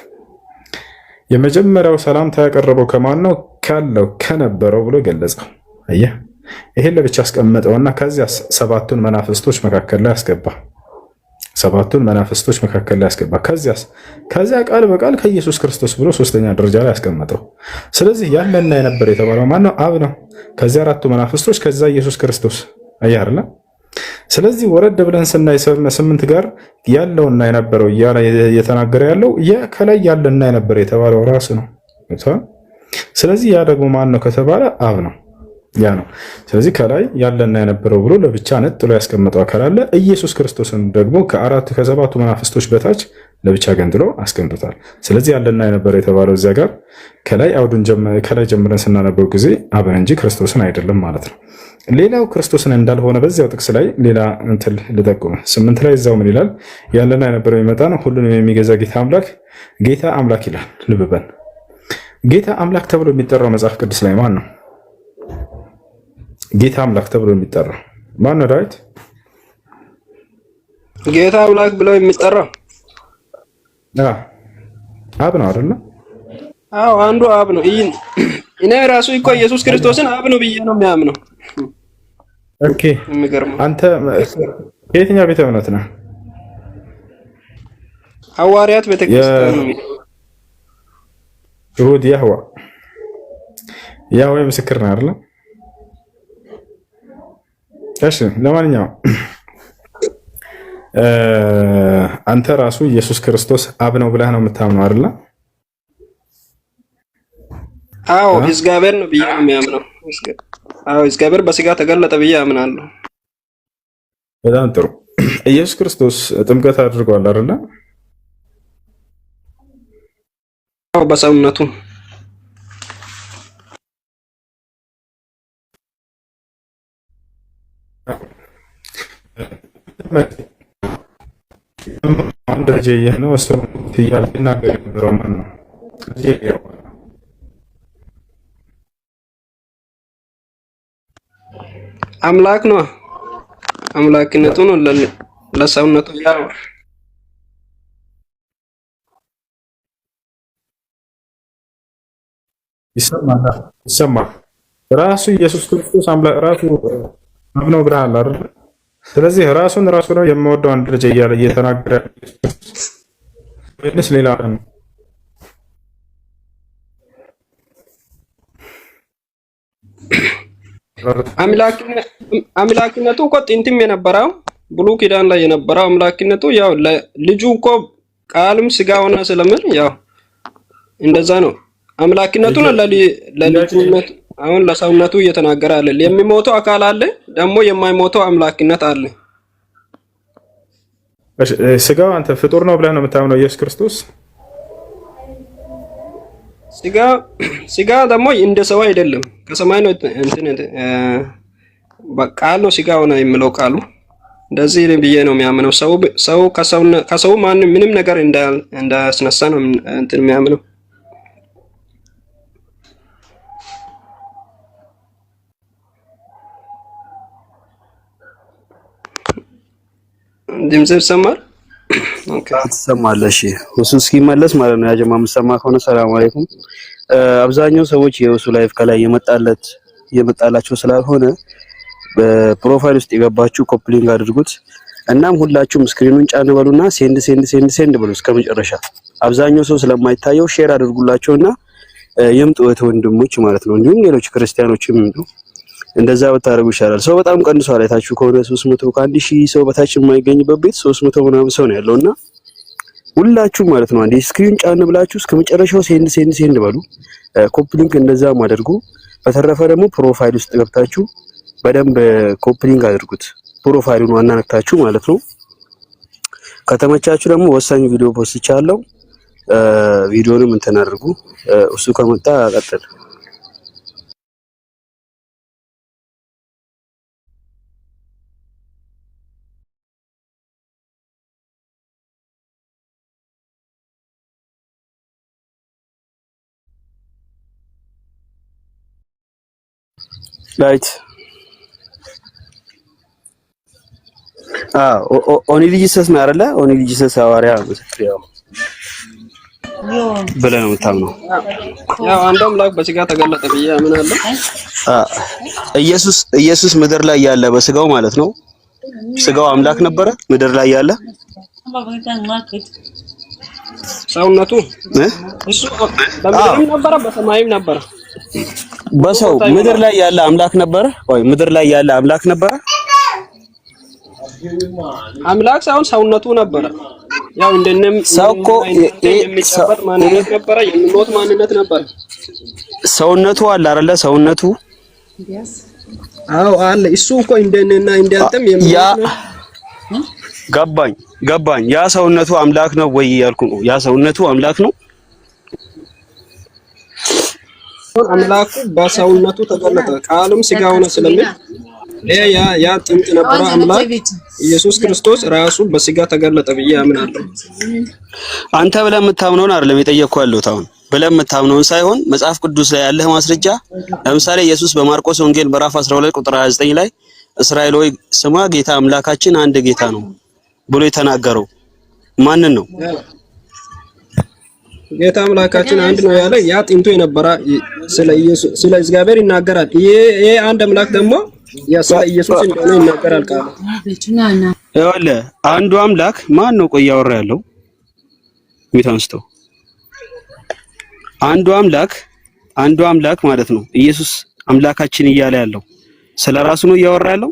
የመጀመሪያው ሰላምታ ያቀረበው ከማን ነው? ካለው ከነበረው ብሎ ገለጸው። አየህ ይሄን ለብቻ አስቀመጠውና ከዚያ 7ቱን መናፍስቶች መካከል ላይ አስገባ። 7ቱን መናፍስቶች መካከል ላይ አስገባ። ከዚያ ቃል በቃል ከኢየሱስ ክርስቶስ ብሎ 3ኛ ደረጃ ላይ አስቀመጠው። ስለዚህ ያለና የነበረ የተባለው ማን ነው? አብ ነው። ከዚያ 4ቱ መናፍስቶች፣ ከዛ ኢየሱስ ክርስቶስ። አየህ አይደል? ስለዚህ ወረድ ብለን ስናይ 8 ጋር ያለውና የነበረው እያለ እየተናገረ ያለው ከላይ ያለና የነበረ የተባለው ራሱ ነው። ስለዚህ ያ ደግሞ ማን ነው ከተባለ አብ ነው። ያ ነው። ስለዚህ ከላይ ያለና የነበረው ብሎ ለብቻ ነጥሎ ያስቀመጠው አካል አለ። ኢየሱስ ክርስቶስን ደግሞ ከ7ቱ መናፍስቶች በታች ለብቻ ገንጥሎ አስቀምጦታል። ስለዚህ ያለና የነበረ የተባለው እዚያ ጋር ከላይ አውዱን ከላይ ጀምረን ስናነበው ጊዜ አብን እንጂ ክርስቶስን አይደለም ማለት ነው። ሌላው ክርስቶስን እንዳልሆነ በዚያው ጥቅስ ላይ ሌላ እንትን ልጠቁም። 8 ላይ እዛው ምን ይላል? ያለና የነበረው የሚመጣ ነው፣ ሁሉንም የሚገዛ ጌታ አምላክ ይላል። ልብ በል። ጌታ አምላክ ተብሎ የሚጠራው መጽሐፍ ቅዱስ ላይ ማን ነው? ጌታ አምላክ ተብሎ የሚጠራው ማን ነው? ዳዊት ጌታ አምላክ ብለው የሚጠራው አብ ነው አይደለ? አዎ አንዱ አብ ነው። እኔ ራሱ እኮ ኢየሱስ ክርስቶስን አብ ነው ብዬ ነው የሚያምነው። ኦኬ አንተ የትኛው ቤተ እምነት ነህ? ሐዋርያት ቤተክርስቲያን ነው። ይሁድ ያህዋ ምስክር ነው አይደለ? እሺ ለማንኛውም አንተ ራሱ ኢየሱስ ክርስቶስ አብ ነው ብለህ ነው የምታምነው አይደለ? አዎ እግዚአብሔር ነው ብዬ ነው የሚያምነው። አዎ እግዚአብሔር በስጋ ተገለጠ ብዬ አምናለሁ። በጣም ጥሩ። ኢየሱስ ክርስቶስ ጥምቀት አድርጓል አይደለ? አዎ በሰውነቱ አንድ ልጅ ነው እሱ ትያል ይናገር የነበረው ማን ነው? አምላክ ነው። አምላክነቱ ነው ለሰውነቱ ያው ይሰማል። ራሱ ኢየሱስ ክርስቶስ አምላክ ራሱ አምነው ብለሃል አይደል? ስለዚህ ራሱን ራሱ ነው የምወደው አንድ ልጅ እያለ እየተናገረ ወይስ ሌላ ነው? አምላክነቱ እኮ ጥንትም የነበረው ብሉይ ኪዳን ላይ የነበረው አምላክነቱ ያው ልጁ እኮ ቃልም ስጋ ሆነ ስለምን ያው እንደዛ ነው። አምላክነቱ ነው ለልጁነት አሁን ለሰውነቱ እየተናገረ አለ። የሚሞተው አካል አለ፣ ደግሞ የማይሞተው አምላክነት አለ። ስጋው አንተ ፍጡር ነው ብለህ ነው የምታምነው ኢየሱስ ክርስቶስ? ስጋ ደግሞ እንደ ሰው አይደለም፣ ከሰማይ ነው ቃል ነው ስጋ ሆነ የሚለው ቃሉ። እንደዚህ ብዬ ነው የሚያምነው። ሰው ከሰው ምንም ነገር እንዳያስነሳ ነው እንትን የሚያምነው። ድምጽ ይሰማል? ኦኬ ትሰማለህ? እሺ እሱ እስኪመለስ ማለት ነው። ያጀማ የምትሰማ ከሆነ ሰላም አለይኩም። አብዛኛው ሰዎች የእሱ ላይፍ ከላይ የመጣላቸው ስላልሆነ በፕሮፋይል ውስጥ የገባችሁ ኮፕሊንግ አድርጉት። እናም ሁላችሁም ስክሪኑን ጫን በሉና ሴንድ በሉ እስከመጨረሻ። አብዛኛው ሰው ስለማይታየው ሼር አድርጉላቸውና ይምጡ ወንድሞች ማለት ነው። እንዲሁም ሌሎች ክርስቲያኖችም ይምጡ። እንደዛ ብታደርጉ ይሻላል። ሰው በጣም ቀንሷል። አይታችሁ ከሆነ 300 ከ1000 ሰው በታች የማይገኝበት ቤት 300 ምናምን ሰው ነው ያለውና ሁላችሁ ማለት ነው አንዴ ስክሪን ጫን ብላችሁ እስከመጨረሻው ሴንድ በሉ። ኮፕሊንግ እንደዛም አድርጉ። በተረፈ ደግሞ ፕሮፋይል ውስጥ ገብታችሁ በደንብ ኮፕሊንግ አድርጉት። ፕሮፋይሉን ዋና ነክታችሁ ማለት ነው። ከተመቻችሁ ደግሞ ወሳኝ ቪዲዮ ፖስትቻለሁ። ቪዲዮንም እንትን አድርጉ። እሱ ከመጣ ቀጥል። ላይት ኦንሊ ጂሰስ ነው አይደለ? ኦንሊ ጂሰስ ሐዋርያ ምስክር ያው ብለህ ነው የምታምነው? ያው አንድ አምላክ በስጋ ተገለጠ ብዬ አምናለሁ። ኢየሱስ ምድር ላይ ያለ በስጋው ማለት ነው። ስጋው አምላክ ነበረ ምድር ላይ ያለ ሰውነቱ እሱ በምድርም ነበረ በሰማይም ነበረ። በሰው ምድር ላይ ያለ አምላክ ነበረ ወይ? ምድር ላይ ያለ አምላክ ነበረ? አምላክ ሳይሆን ሰውነቱ ነበረ። ያው እንደነም ሰው እኮ የሚጨበጥ ማንነት ነበረ፣ የሚሞት ማንነት ነበረ። ሰውነቱ አለ አይደለ? ሰውነቱ አዎ አለ። እሱ እኮ እንደነና እንዳንተም የሚሞት ገባኝ። ያ ሰውነቱ አምላክ ነው ወይ ያልኩ ነው። ያ ሰውነቱ አምላክ ነው። አምላኩ በሰውነቱ ተገለጠ፣ ቃሉም ስጋ ሆነ ስለሚል ያ ጥንት ነበረ አምላክ ኢየሱስ ክርስቶስ ራሱ በስጋ ተገለጠ ብዬ አምናለሁ። አንተ ብለህ የምታምነውን አይደለም የጠየቅኩህ ያለሁት። አሁን ብለህ የምታምነውን ሳይሆን መጽሐፍ ቅዱስ ላይ ያለህ ማስረጃ። ለምሳሌ ኢየሱስ በማርቆስ ወንጌል ምዕራፍ 12 ቁጥር 29 ላይ እስራኤል ሆይ ስማ ጌታ አምላካችን አንድ ጌታ ነው ብሎ የተናገረው ማንን ነው? ጌታ አምላካችን አንድ ነው ያለ ያ ጥንቱ የነበረ ስለ እግዚአብሔር ይናገራል። ይሄ አንድ አምላክ ደግሞ ስለ ኢየሱስ እንደሆነ ይናገራል ቃሉ። ይኸውልህ አንዱ አምላክ ማን ነው? ቆይ እያወራ ያለው ሚታንስተው አንዱ አምላክ ማለት ነው ኢየሱስ አምላካችን እያለ ያለው ስለ ራሱ ነው እያወራ ያለው።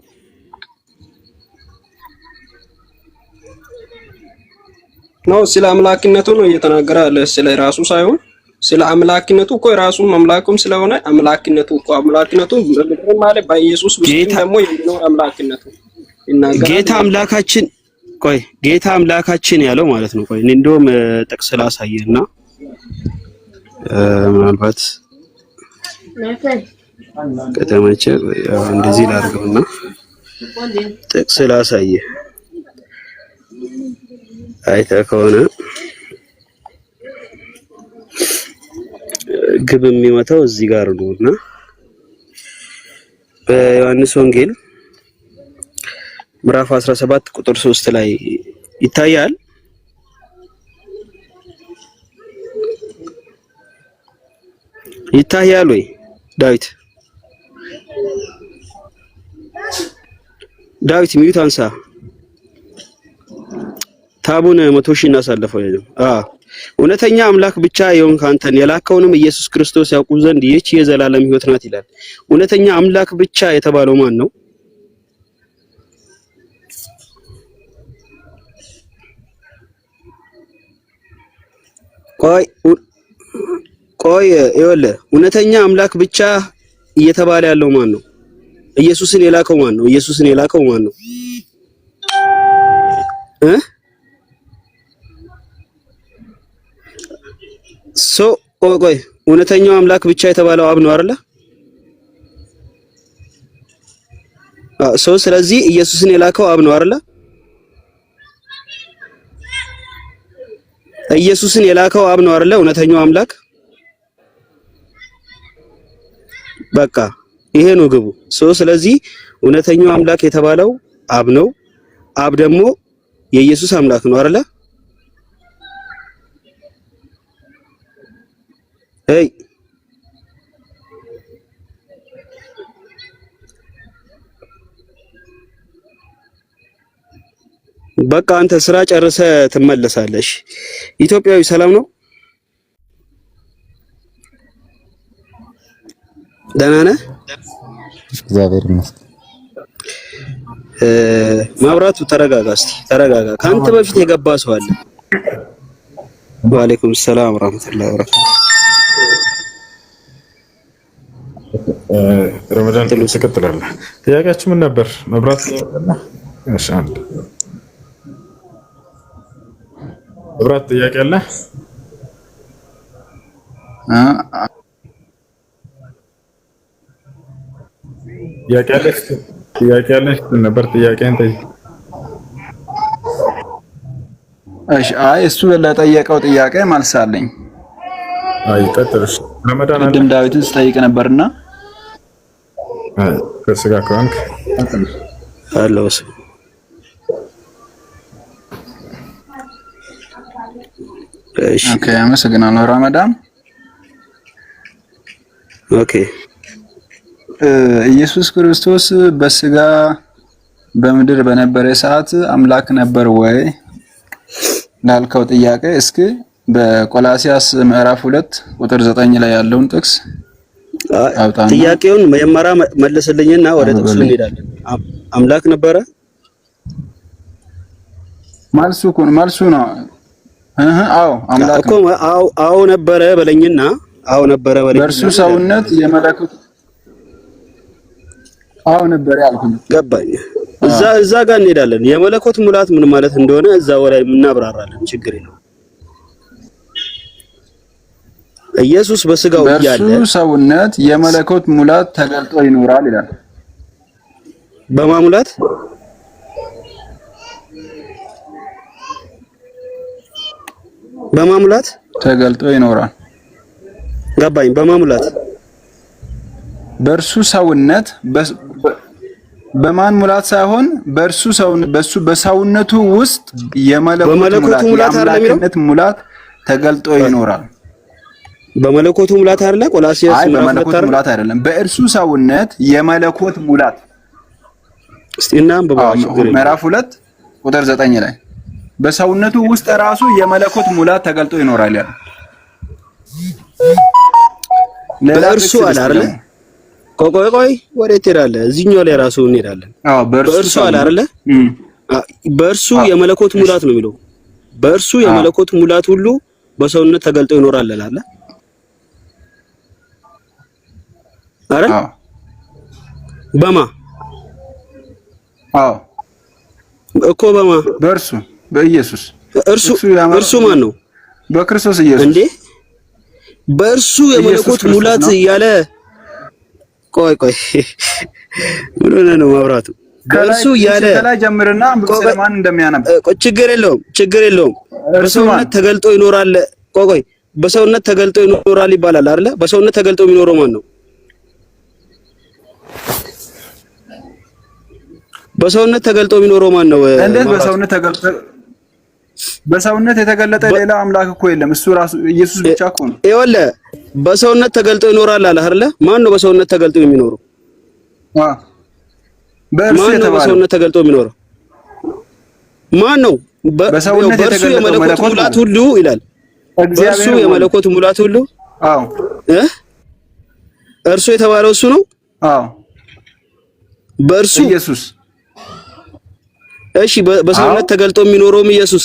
ነው ስለ አምላክነቱ ነው እየተናገረ ያለ ስለ ራሱ ሳይሆን ስለ አምላክነቱ እኮ ራሱም አምላኩም ስለሆነ አምላክነቱ ምድር ማለት በኢየሱስ ውስጥ ደግሞ የሚኖር አምላክነቱ ይናገራል። ጌታ አምላካችን ያለው ማለት ነው። ቆይ እኔ እንደውም ጥቅስ ላሳየህና ምናልባት ከተመቸ እንደዚህ ላድርገውና ጥቅስ ላሳየህ። አይተህ ከሆነ ግብ የሚመታው እዚህ ጋር ነውና በዮሐንስ ወንጌል ምዕራፍ 17 ቁጥር 3 ላይ ይታያል። ይታያል ወይ ዳዊት ሚዩት አንሳ። ታቡን 100 ሺህ እናሳልፈው። እውነተኛ አምላክ ብቻ የሆንክ አንተን የላከውንም ኢየሱስ ክርስቶስ ያውቁ ዘንድ ይህች የዘላለም ሕይወት ናት ይላል። እውነተኛ አምላክ ብቻ የተባለው ማን ነው? ቆይ ይኸውልህ፣ እውነተኛ አምላክ ብቻ እየተባለ ያለው ማን ነው? ኢየሱስን የላከው ማን ነው? ኢየሱስን የላከው ማን ነው? ቆይ እውነተኛው አምላክ ብቻ የተባለው አብ ነው አይደለ? ስለዚህ ኢየሱስን የላከው አብ ነው አይደለ? ኢየሱስን የላከው አብ ነው አይደለ? እውነተኛው አምላክ በቃ ይሄ ነው ግቡ። ስለዚህ እውነተኛው አምላክ የተባለው አብ ነው። አብ ደግሞ የኢየሱስ አምላክ ነው አይደለ? በቃ አንተ ስራ ጨርሰ ትመለሳለሽ። ኢትዮጵያዊ ሰላም ነው? ደህና ነህ? እግዚአብሔር ይመስገን። ማብራቱ ተረጋጋ፣ እስቲ ተረጋጋ። ካንተ በፊት የገባ ሰው አለ? ወአለይኩም ሰላም ወራህመቱላሂ ወበረካቱ። ረመዳን ትቀጥላለህ። ጥያቄያችሁ ምን ነበር? መብራት እሺ፣ አንድ መብራት ጥያቄ አለ? ጥያቄ አለሽ ነበር? ጥያቄን ጠይቅ። እሺ፣ አይ እሱ ለጠየቀው ጥያቄ መልስ አለኝ። አይ ቀጥልሽ። ረመዳን ቅድም ዳዊትን ስጠይቅ ነበርና ከስጋ ከሆንክ አለውስ ኦኬ፣ አመሰግናለሁ። ረመዳን ኦኬ፣ ኢየሱስ ክርስቶስ በስጋ በምድር በነበረ ሰዓት አምላክ ነበር ወይ ላልከው ጥያቄ እስኪ በቆላሲያስ ምዕራፍ 2 ቁጥር 9 ላይ ያለውን ጥቅስ አውጣና ጥያቄውን መጀመሪያ መልስልኝና ወደ ጥቅሱ እንሄዳለን። አምላክ ነበረ? መልሱ ነው። አዎ አምላክ እኮ አዎ ነበረ በለኝና፣ አዎ ነበረ በለኝ። በእርሱ ሰውነት የመለኮት አዎ ነበር ያልኩኝ። ገባኝ። እዛ ጋር እንሄዳለን። የመለኮት ሙላት ምን ማለት እንደሆነ እዛው ላይ እናብራራለን። ችግር የለውም። ኢየሱስ በስጋው እያለ በእርሱ ሰውነት የመለኮት ሙላት ተገልጦ ይኖራል ይላል። በማሙላት ተገልጦ ይኖራል። ገባኝ። በማሙላት በእርሱ ሰውነት በማን ሙላት ሳይሆን በእርሱ ሰውነት በሰውነቱ ውስጥ የመለኮት ሙላት ተገልጦ ይኖራል። በመለኮቱ ሙላት አይደለ? ቆላሲያስ በመለኮት ሙላት አይደለም፣ በእርሱ ሰውነት የመለኮት ሙላት። እስቲ እናንብባችሁ ምዕራፍ 2 ቁጥር 9 ላይ በሰውነቱ ውስጥ ራሱ የመለኮት ሙላት ተገልጦ ይኖራል ያለ በእርሱ አለ አይደለ? ቆይ ወዴት ትሄዳለህ? እዚህኛው ላይ ራሱ እንሄዳለን። በእርሱ አለ አይደለ? በእርሱ የመለኮት ሙላት ነው የሚለው። በእርሱ የመለኮት ሙላት ሁሉ በሰውነት ተገልጦ ይኖራል አለ አይደል? በማ እኮ በማ በእርሱ በኢየሱስ እርሱ ማን ነው? በክርስቶስ ኢየሱስ እንዴ በእርሱ የመለኮት ሙላት እያለ ቆይ ምን ሆነ ነው ማብራቱ? በእርሱ እያለ ከላይ ጀምርና ስለማን እንደሚያነብ ችግር የለውም። በሰውነት ተገልጦ ይኖራል። ቆይ በሰውነት ተገልጦ ይኖራል ይባላል አይደለ? በሰውነት ተገልጦ የሚኖረው ማን ነው? በሰውነት ተገልጦ የሚኖረው ማን ነው? እንዴት በሰውነት የተገለጠ ሌላ አምላክ እኮ የለም። እሱ ራሱ ኢየሱስ ብቻ እኮ ነው። ይኸውልህ በሰውነት ተገልጦ ይኖራል አለ አይደለ? ማን ነው በሰውነት ተገልጦ የሚኖረው? በሰውነት ተገልጦ የሚኖረው ማን ነው? በሰውነት በእርሱ የመለኮት ሙላት ሁሉ ይላል። በእርሱ የመለኮት ሙላት ሁሉ እርሱ የተባለው እሱ ነው። በእርሱ ኢየሱስ። እሺ በሰውነት ተገልጦ የሚኖረውም ኢየሱስ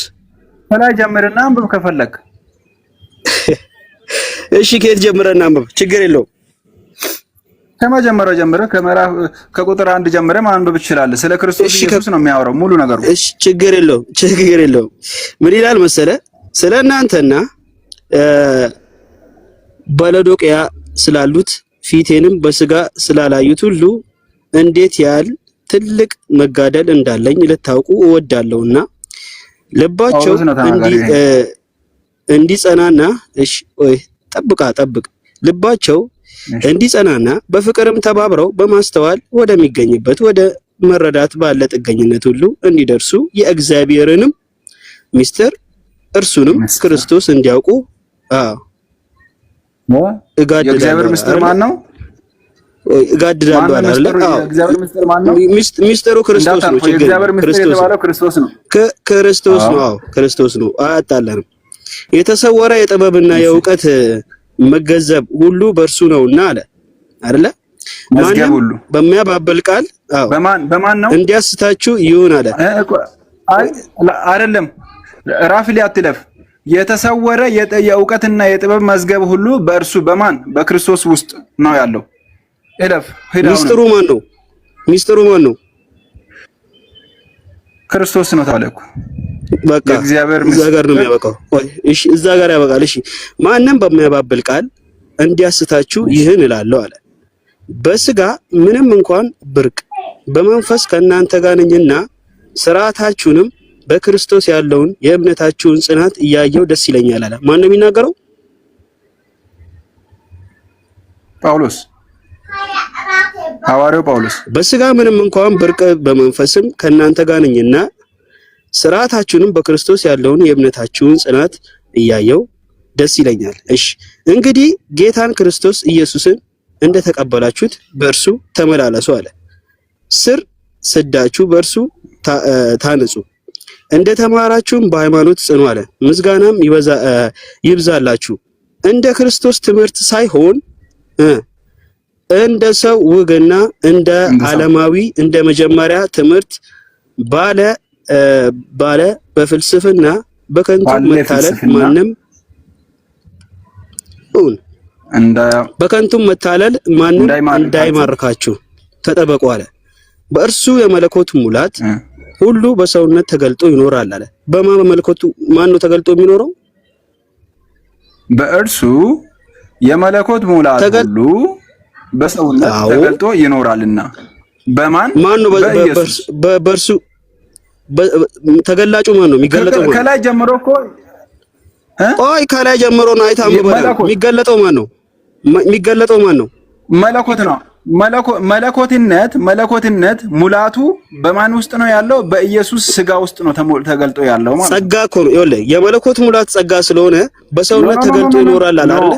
ከላይ ጀምረና አንብብ ከፈለክ። እሺ ከየት ጀምረና አንብብ? ችግር የለውም። ከመጀመሪያው ጀምረህ ከቁጥር 1 ጀምረህ ማንበብ ትችላለህ። ስለ ክርስቶስ ኢየሱስ ነው የሚያወራው ሙሉ ነገሩ። እሺ ችግር የለውም። ምን ይላል መሰለ? ስለ እናንተና በሎዶቅያ ስላሉት ፊቴንም በስጋ ስላላዩት ሁሉ እንዴት ያህል ትልቅ መጋደል እንዳለኝ ልታውቁ እወዳለሁና ልባቸው እንዲጸናና እሺ ወይ ጠብቅ ልባቸው እንዲጸናና በፍቅርም ተባብረው በማስተዋል ወደሚገኝበት ወደ መረዳት ባለ ጥገኝነት ሁሉ እንዲደርሱ የእግዚአብሔርንም ምስጢር እርሱንም ክርስቶስ እንዲያውቁ የእግዚአብሔር ምስጢር ማን ነው? እጋድዳለሁ አይደል? የእግዚአብሔር ምስጢር ማን ነው? ምስጢሩ ክርስቶስ ነው። የእግዚአብሔር ምስጢር የተባለው ክርስቶስ ነው። ክርስቶስ ነው። አዎ ክርስቶስ ነው። አያጣላንም። የተሰወረ የጥበብና የእውቀት መገንዘብ ሁሉ በእርሱ ነውና አለ አይደለ? ማንም በሚያባብል ቃል በማን ነው እንዲያስታችሁ ይሁን አለ። አይደለም ራፍሊ አትለፍ። የተሰወረ የእውቀትና የጥበብ መዝገብ ሁሉ በእርሱ በማን በክርስቶስ ውስጥ ነው ያለው። እለፍ ሄዳው። ሚስጥሩ ማን ነው? ክርስቶስ ነው ታለኩ። በቃ እግዚአብሔር እዛ ጋር ነው የሚያበቃው። እሺ እዛ ጋር ያበቃል። እሺ ማንም በሚያባብል ቃል እንዲያስታችሁ ይህን እላለሁ አለ። በስጋ ምንም እንኳን ብርቅ በመንፈስ ከእናንተ ጋር ነኝና ስርዓታችሁንም በክርስቶስ ያለውን የእምነታችሁን ጽናት እያየው ደስ ይለኛል አለ። ማን ነው የሚናገረው? ጳውሎስ፣ ሐዋርያው ጳውሎስ። በስጋ ምንም እንኳን ብርቅ በመንፈስም ከእናንተ ጋር ነኝና ስርዓታችሁንም በክርስቶስ ያለውን የእምነታችሁን ጽናት እያየው ደስ ይለኛል። እሺ እንግዲህ ጌታን ክርስቶስ ኢየሱስን እንደተቀበላችሁት በእርሱ ተመላለሱ አለ። ስር ሰዳችሁ በእርሱ ታነጹ፣ እንደተማራችሁም በሃይማኖት ጽኑ አለ። ምስጋናም ይብዛላችሁ፣ እንደ ክርስቶስ ትምህርት ሳይሆን እንደ ሰው ወግና እንደ ዓለማዊ እንደ መጀመሪያ ትምህርት ባለ በፍልስፍና በከንቱ መታለል ማንም በከንቱ መታለል ማንም እንዳይማርካችሁ ተጠበቁ አለ። በእርሱ የመለኮት ሙላት ሁሉ በሰውነት ተገልጦ ይኖራል አለ። በመለኮቱ ማን ነው ተገልጦ የሚኖረው? በእርሱ የመለኮት ሙላት ሁሉ በሰውነት ተገልጦ ይኖራልና። በማን ነው? በእርሱ ተገላጩ ማን ነው? የሚገለጠው ማን ነው? ከላይ ጀምሮ እኮ ከላይ ጀምሮ ነው አይታምበው። የሚገለጠው ማን ነው? የሚገለጠው ማን ነው? መለኮት ነው። መለኮትነት ሙላቱ በማን ውስጥ ነው ያለው? በኢየሱስ ስጋ ውስጥ ነው ተገልጦ ያለው ማለት ነው። ጸጋ እኮ ነው። ይኸውልህ የመለኮት ሙላት ጸጋ ስለሆነ በሰውነት ተገልጦ ይኖራል አለ አይደል?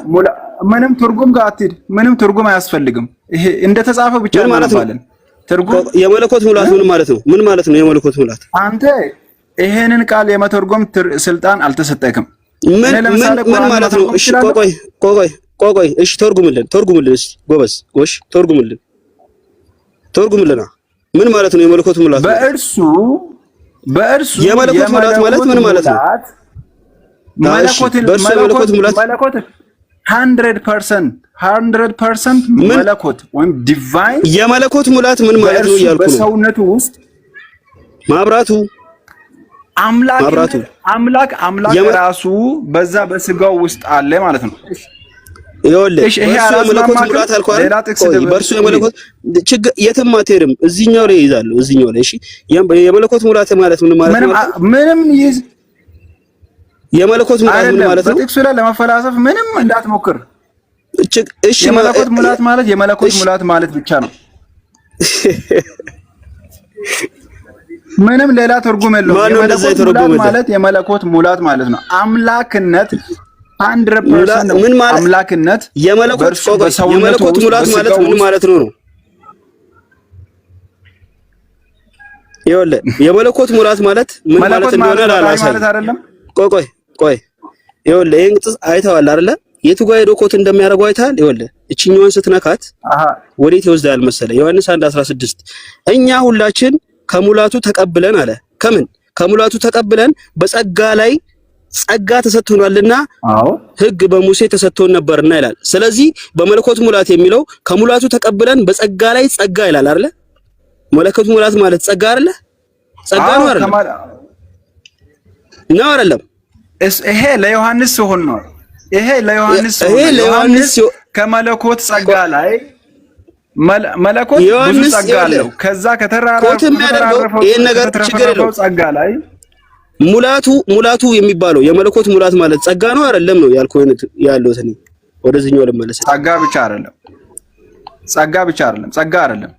ምንም ትርጉም ጋር አትሂድ። ምንም ትርጉም አያስፈልግም። ይሄ እንደተጻፈ ብቻ እናነባለን። ትርጉም የመለኮት ሙላት ምን ማለት ነው? ምን ማለት ነው የመለኮት ሙላት? አንተ ይሄንን ቃል የመተርጎም ስልጣን አልተሰጠክም። ምን ማለት ነው? እሺ ቆይ እሺ ተርጉምልን እስቲ ጎበዝ ጎሽ ተርጉምልን። ምን ማለት ነው የመለኮት ሙላት? በእርሱ የመለኮት ሙላት ማለት ምን ማለት ነው? መለኮት ሙላት 100% መለኮት ወይም ዲቫይን የመለኮት ሙላት ምን ማለት ነው እያልኩ ነው። በሰውነቱ ውስጥ ማብራቱ አምላክ ራሱ በዛ በስጋው ውስጥ አለ ማለት ነው። ይኸውልህ በእርሱ የመለኮት ሙላት አልኩ አይደል? በእርሱ የመለኮት ችግር የትም አትሄድም። እዚህኛው ላይ ይይዛለሁ። እዚህኛው ላይ እሺ። የመለኮት ሙላት ማለት ምን ማለት ነው? ምንም ይዝ የመለኮት ሙላት ምን ማለት ነው? በጥቅሱ ላይ ለመፈላሰፍ ምንም እንዳትሞክር። እሺ የመለኮት ሙላት ማለት የመለኮት ሙላት ማለት ብቻ ነው። ምንም ሌላ ትርጉም የለውም። የመለኮት ሙላት ማለት የመለኮት ሙላት ማለት ነው። አምላክነት 100% ምን ማለት አምላክነት የመለኮት ሙላት ማለት ምን ማለት ነው? ይኸውልህ የመለኮት ሙላት ማለት ምን ማለት እንደሆነ ላላሳይ። ቆይ ይኸውልህ ይሄን ቅጽ አይተዋል አይደለ? የቱ ጋር ሄዶ ኮት እንደሚያደርገው አይተሃል? ይኸውልህ እቺኛዋን ስትነካት ወዴት ይወስዳል መሰለህ? ዮሐንስ 1:16 እኛ ሁላችን ከሙላቱ ተቀብለን አለ። ከሙላቱ ተቀብለን በጸጋ ላይ ጸጋ ተሰጥቶናልና ሕግ በሙሴ ተሰጥቶን ነበርና ይላል። ስለዚህ በመለኮት ሙላት የሚለው ከሙላቱ ተቀብለን በጸጋ ላይ ጸጋ ይላል አይደለ? መለኮት ሙላት ማለት ጸጋ አይደለ? ጸጋ ነው አይደለ? ነው አይደለም? ይሄ ለዮሐንስ ሲሆን ነው። ይሄ ለዮሐንስ ከመለኮት ጸጋ ላይ መለኮት ብዙ ጸጋ አለው። ከዛ ከተራራፈው ይሄን ነገር ችግር የለውም ጸጋ ላይ ሙላቱ የሚባለው የመለኮት ሙላት ማለት ጸጋ ነው አይደለም ነው ያልኩህ ያለው እኔ ወደዚህኛው ልመለስ። ጸጋ ብቻ አይደለም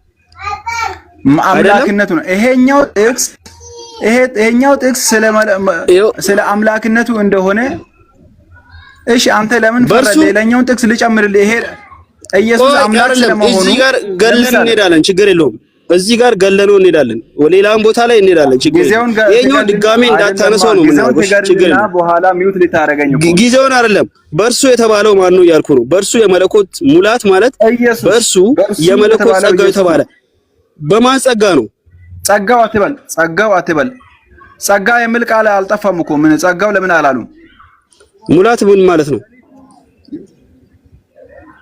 አምላክነቱ ነው። ይሄኛው ጥቅስ ስለ አምላክነቱ እንደሆነ እሺ አንተ ለምን ፈረደ? ሌላኛውን ጥቅስ ልጨምርልህ። ይሄ ኢየሱስ አምላክ ስለመሆኑ እዚህ ጋር ገለን እንሄዳለን፣ ችግር የለውም። እዚህ ጋር ገለነው እንሄዳለን፣ ሌላም ቦታ ላይ እንሄዳለን፣ ችግር የለውም። ይሄኛው ድጋሜ እንዳታነሳው ነው ማለት ችግር የለውም። በኋላ ሚውት ልታረጋኝ ጊዜውን አይደለም። በእርሱ የተባለው ማን ነው ያልኩ ነው። በእርሱ የመለኮት ሙላት ማለት በእርሱ የመለኮት ጸጋው የተባለ በማን ጸጋ ነው? ጸጋው አትበል። ጸጋ የሚል ቃል አልጠፋም እኮ ምን ጸጋው ለምን አላሉም? ሙላት ምን ማለት ነው?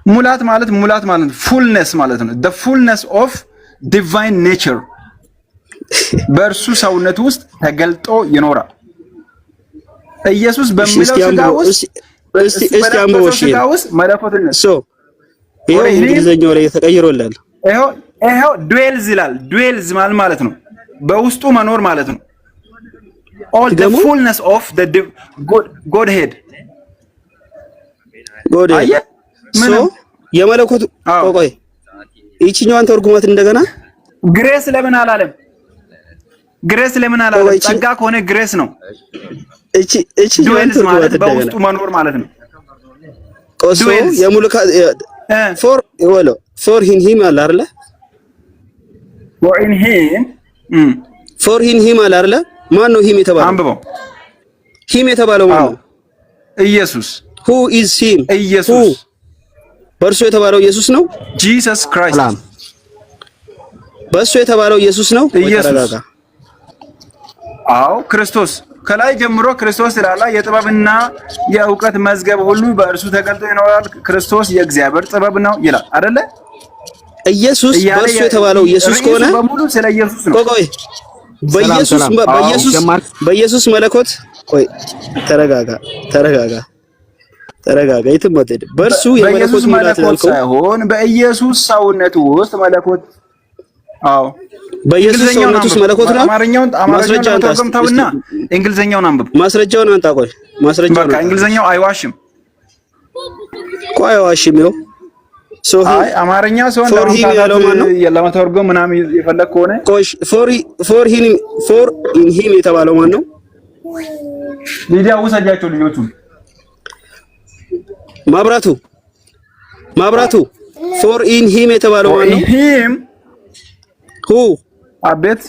ሙላት ማለት ፉልነስ ማለት ነው። the fullness of divine nature በእርሱ ሰውነት ውስጥ ተገልጦ ይኖራል። ኢየሱስ በሚለው ሥጋ ውስጥ መለኮትነት ይሄው እንግሊዘኛው ላይ ተቀይሮላል። ይሄው dwells ይላል። dwells ማለት ነው በውስጡ መኖር ማለት ነው። all the fullness of the Godhead የመለኮት ቆይ ይቺኛዋን ተርጉማት እንደገና ግሬስ ለምን አላለም? ጸጋ ከሆነ ግሬስ ነው። እቺ ማለት በውስጡ መኖር ማለት ነው። ቆሶ የሙሉካ ፎር ሂም አለ አይደለ? ፎር ሂም አለ አይደለ? ማን ነው ሂም የተባለው? አንብበው። ሂም የተባለው ማን ነው? ኢየሱስ። who is him? ኢየሱስ። በእርሱ የተባለው ኢየሱስ ነው። Jesus Christ። በእሱ የተባለው ኢየሱስ ነው። ኢየሱስ። አዎ ክርስቶስ። ከላይ ጀምሮ ክርስቶስ ስላላ የጥበብና የእውቀት መዝገብ ሁሉ በእርሱ ተገልጦ ይኖራል። ክርስቶስ የእግዚአብሔር ጥበብ ነው ይላል አይደለ? ኢየሱስ በእሱ የተባለው ኢየሱስ ከሆነ በሙሉ ስለ ኢየሱስ ነው። ቆይ በኢየሱስ መለኮት ቆይ ተረጋጋ የትም አትሄድም። በእርሱ የመለኮት ሙላት ሳይሆን በኢየሱስ ሰውነት ውስጥ መለኮት በኢየሱስ ሰውነት ውስጥ መለኮት ነው። ማስረጃውን ተርጉምተውና እንግሊዘኛውን አንብብ። ማስረጃውን አንጣ። ቆይ ማስረጃውን በቃ እንግሊዘኛው አይዋሽም። ይኸው አይ አማርኛ ሰው ለመተርጎም ምናምን የፈለግ ከሆነ ቆይ ፎር ሂም የተባለው ማን ነው? ሊዲያ ውሰጃቸው ልጆቹ ማብራቱ ፎር ኢን ሂም የተባለው ማን ነው? ሂም አቤት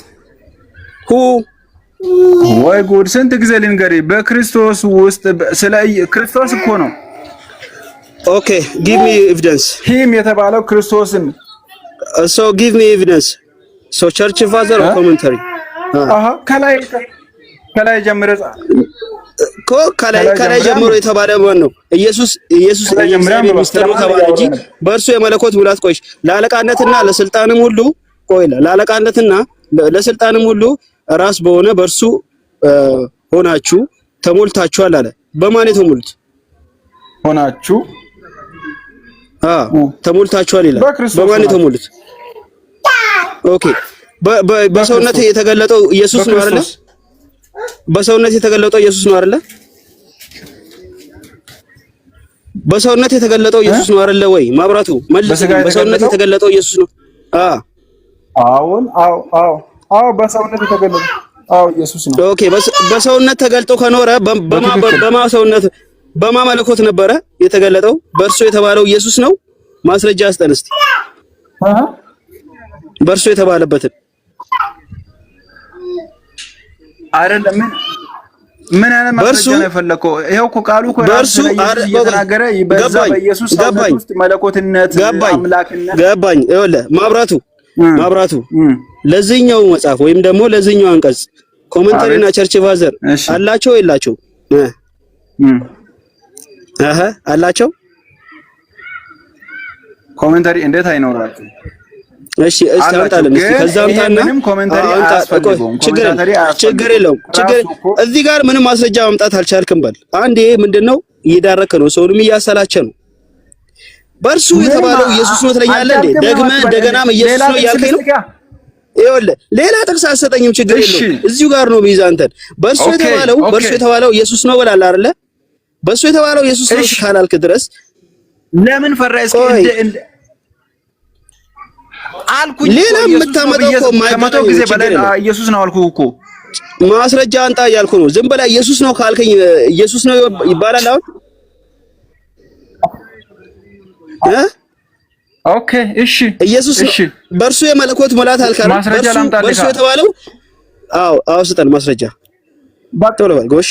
ወይ ጉድ! ስንት ጊዜ ልንገርህ? በክርስቶስ ውስጥ ስለ ክርስቶስ እኮ ነው። ኦኬ ጊቭ ሚ ኤቪደንስ። ሂም የተባለው ክርስቶስን ሶ ጊቭ ሚ ኤቪደንስ። ሶ ቸርች ፋዘር ኦር ኮሜንታሪ ከላይ ጀምሮ ከላይ ጀምሮ የተባለ ማን ነው? ኢየሱስ የእግዚአብሔር ሚስጥር ነው ተባለ እንጂ በእርሱ የመለኮት ሙላት ቆይ ለአለቃነትና ለስልጣንም ሁሉ ለአለቃነትና ለስልጣንም ሁሉ ራስ በሆነ በእርሱ ሆናችሁ ተሞልታችኋል አለ። በማን የተሞሉት ሆናችሁ? ተሞልታችኋል ይላል። በማን የተሞሉት? ኦኬ በሰውነት የተገለጠው ኢየሱስ ነው አይደለ? በሰውነት የተገለጠው ኢየሱስ ነው አይደለ? በሰውነት የተገለጠው ኢየሱስ ነው አይደለ ወይ? ማብራቱ መልስ። በሰውነት የተገለጠው ኢየሱስ ነው። አዎ በሰውነት የተገለጠ አዎ ኢየሱስ ነው። ኦኬ በሰውነት ተገልጦ ከኖረ በማ ሰውነት በማ መለኮት ነበረ የተገለጠው? በእርሱ የተባለው ኢየሱስ ነው። ማስረጃ አስጠን እስቲ በእርሱ የተባለበትን። አይደለም ምን አይነት ማስረጃ ነው የፈለከው? ይሄው እኮ ቃሉ እኮ ራሱ እየተናገረ በዛ በኢየሱስ ሰውነት ውስጥ መለኮትነት አምላክነት ገባኝ። ይኸውልህ ማብራቱ ለዚህኛው መጽሐፍ ወይም ደግሞ ለዚህኛው አንቀጽ ኮሜንታሪና ቸርች ፋዘር አላቸው የላቸው? አላቸው። ኮሜንታሪ እንዴት አይኖራችሁ? እሺ አምጣልን እስኪ። ከዛ አምጣና ምንም ኮሜንታሪ አያስፈልገውም። ችግር የለውም። እዚህ ጋር ምንም ማስረጃ ማምጣት አልቻልክም። በል አንዴ ምንድነው እየዳረከ ነው፣ ሰውንም እያሰላቸ ነው። በእርሱ የተባለው ኢየሱስ ነው ትለኛለህ እንዴ? ደግመህ እንደገናም ኢየሱስ ነው እያልከኝ ነው። ይኸውልህ ሌላ ጥቅስ አትሰጠኝም፣ ችግር የለውም። እዚሁ ጋር ነው የሚይዝ አንተን። በእርሱ የተባለው ኢየሱስ ነው ብላለህ አይደለ? በእርሱ የተባለው ኢየሱስ ነው ካላልክ ድረስ ለምን ፈራህ? እስኪ አልኩኝ። ሌላ የምታመጣው እኮ ከመቶ ጊዜ በላይ ኢየሱስ ነው አልኩህ እኮ። ማስረጃ አንጣ እያልኩ ነው። ዝም ብለህ ኢየሱስ ነው ካልከኝ ኢየሱስ ነው ይባላል አሁን? ኦኬ እሺ፣ ኢየሱስ ነው በእርሱ የመለኮት ሙላት አልካለ። በእርሱ የተባለው አዎ ስጠን ማስረጃ ቶሎ በል ጎሽ።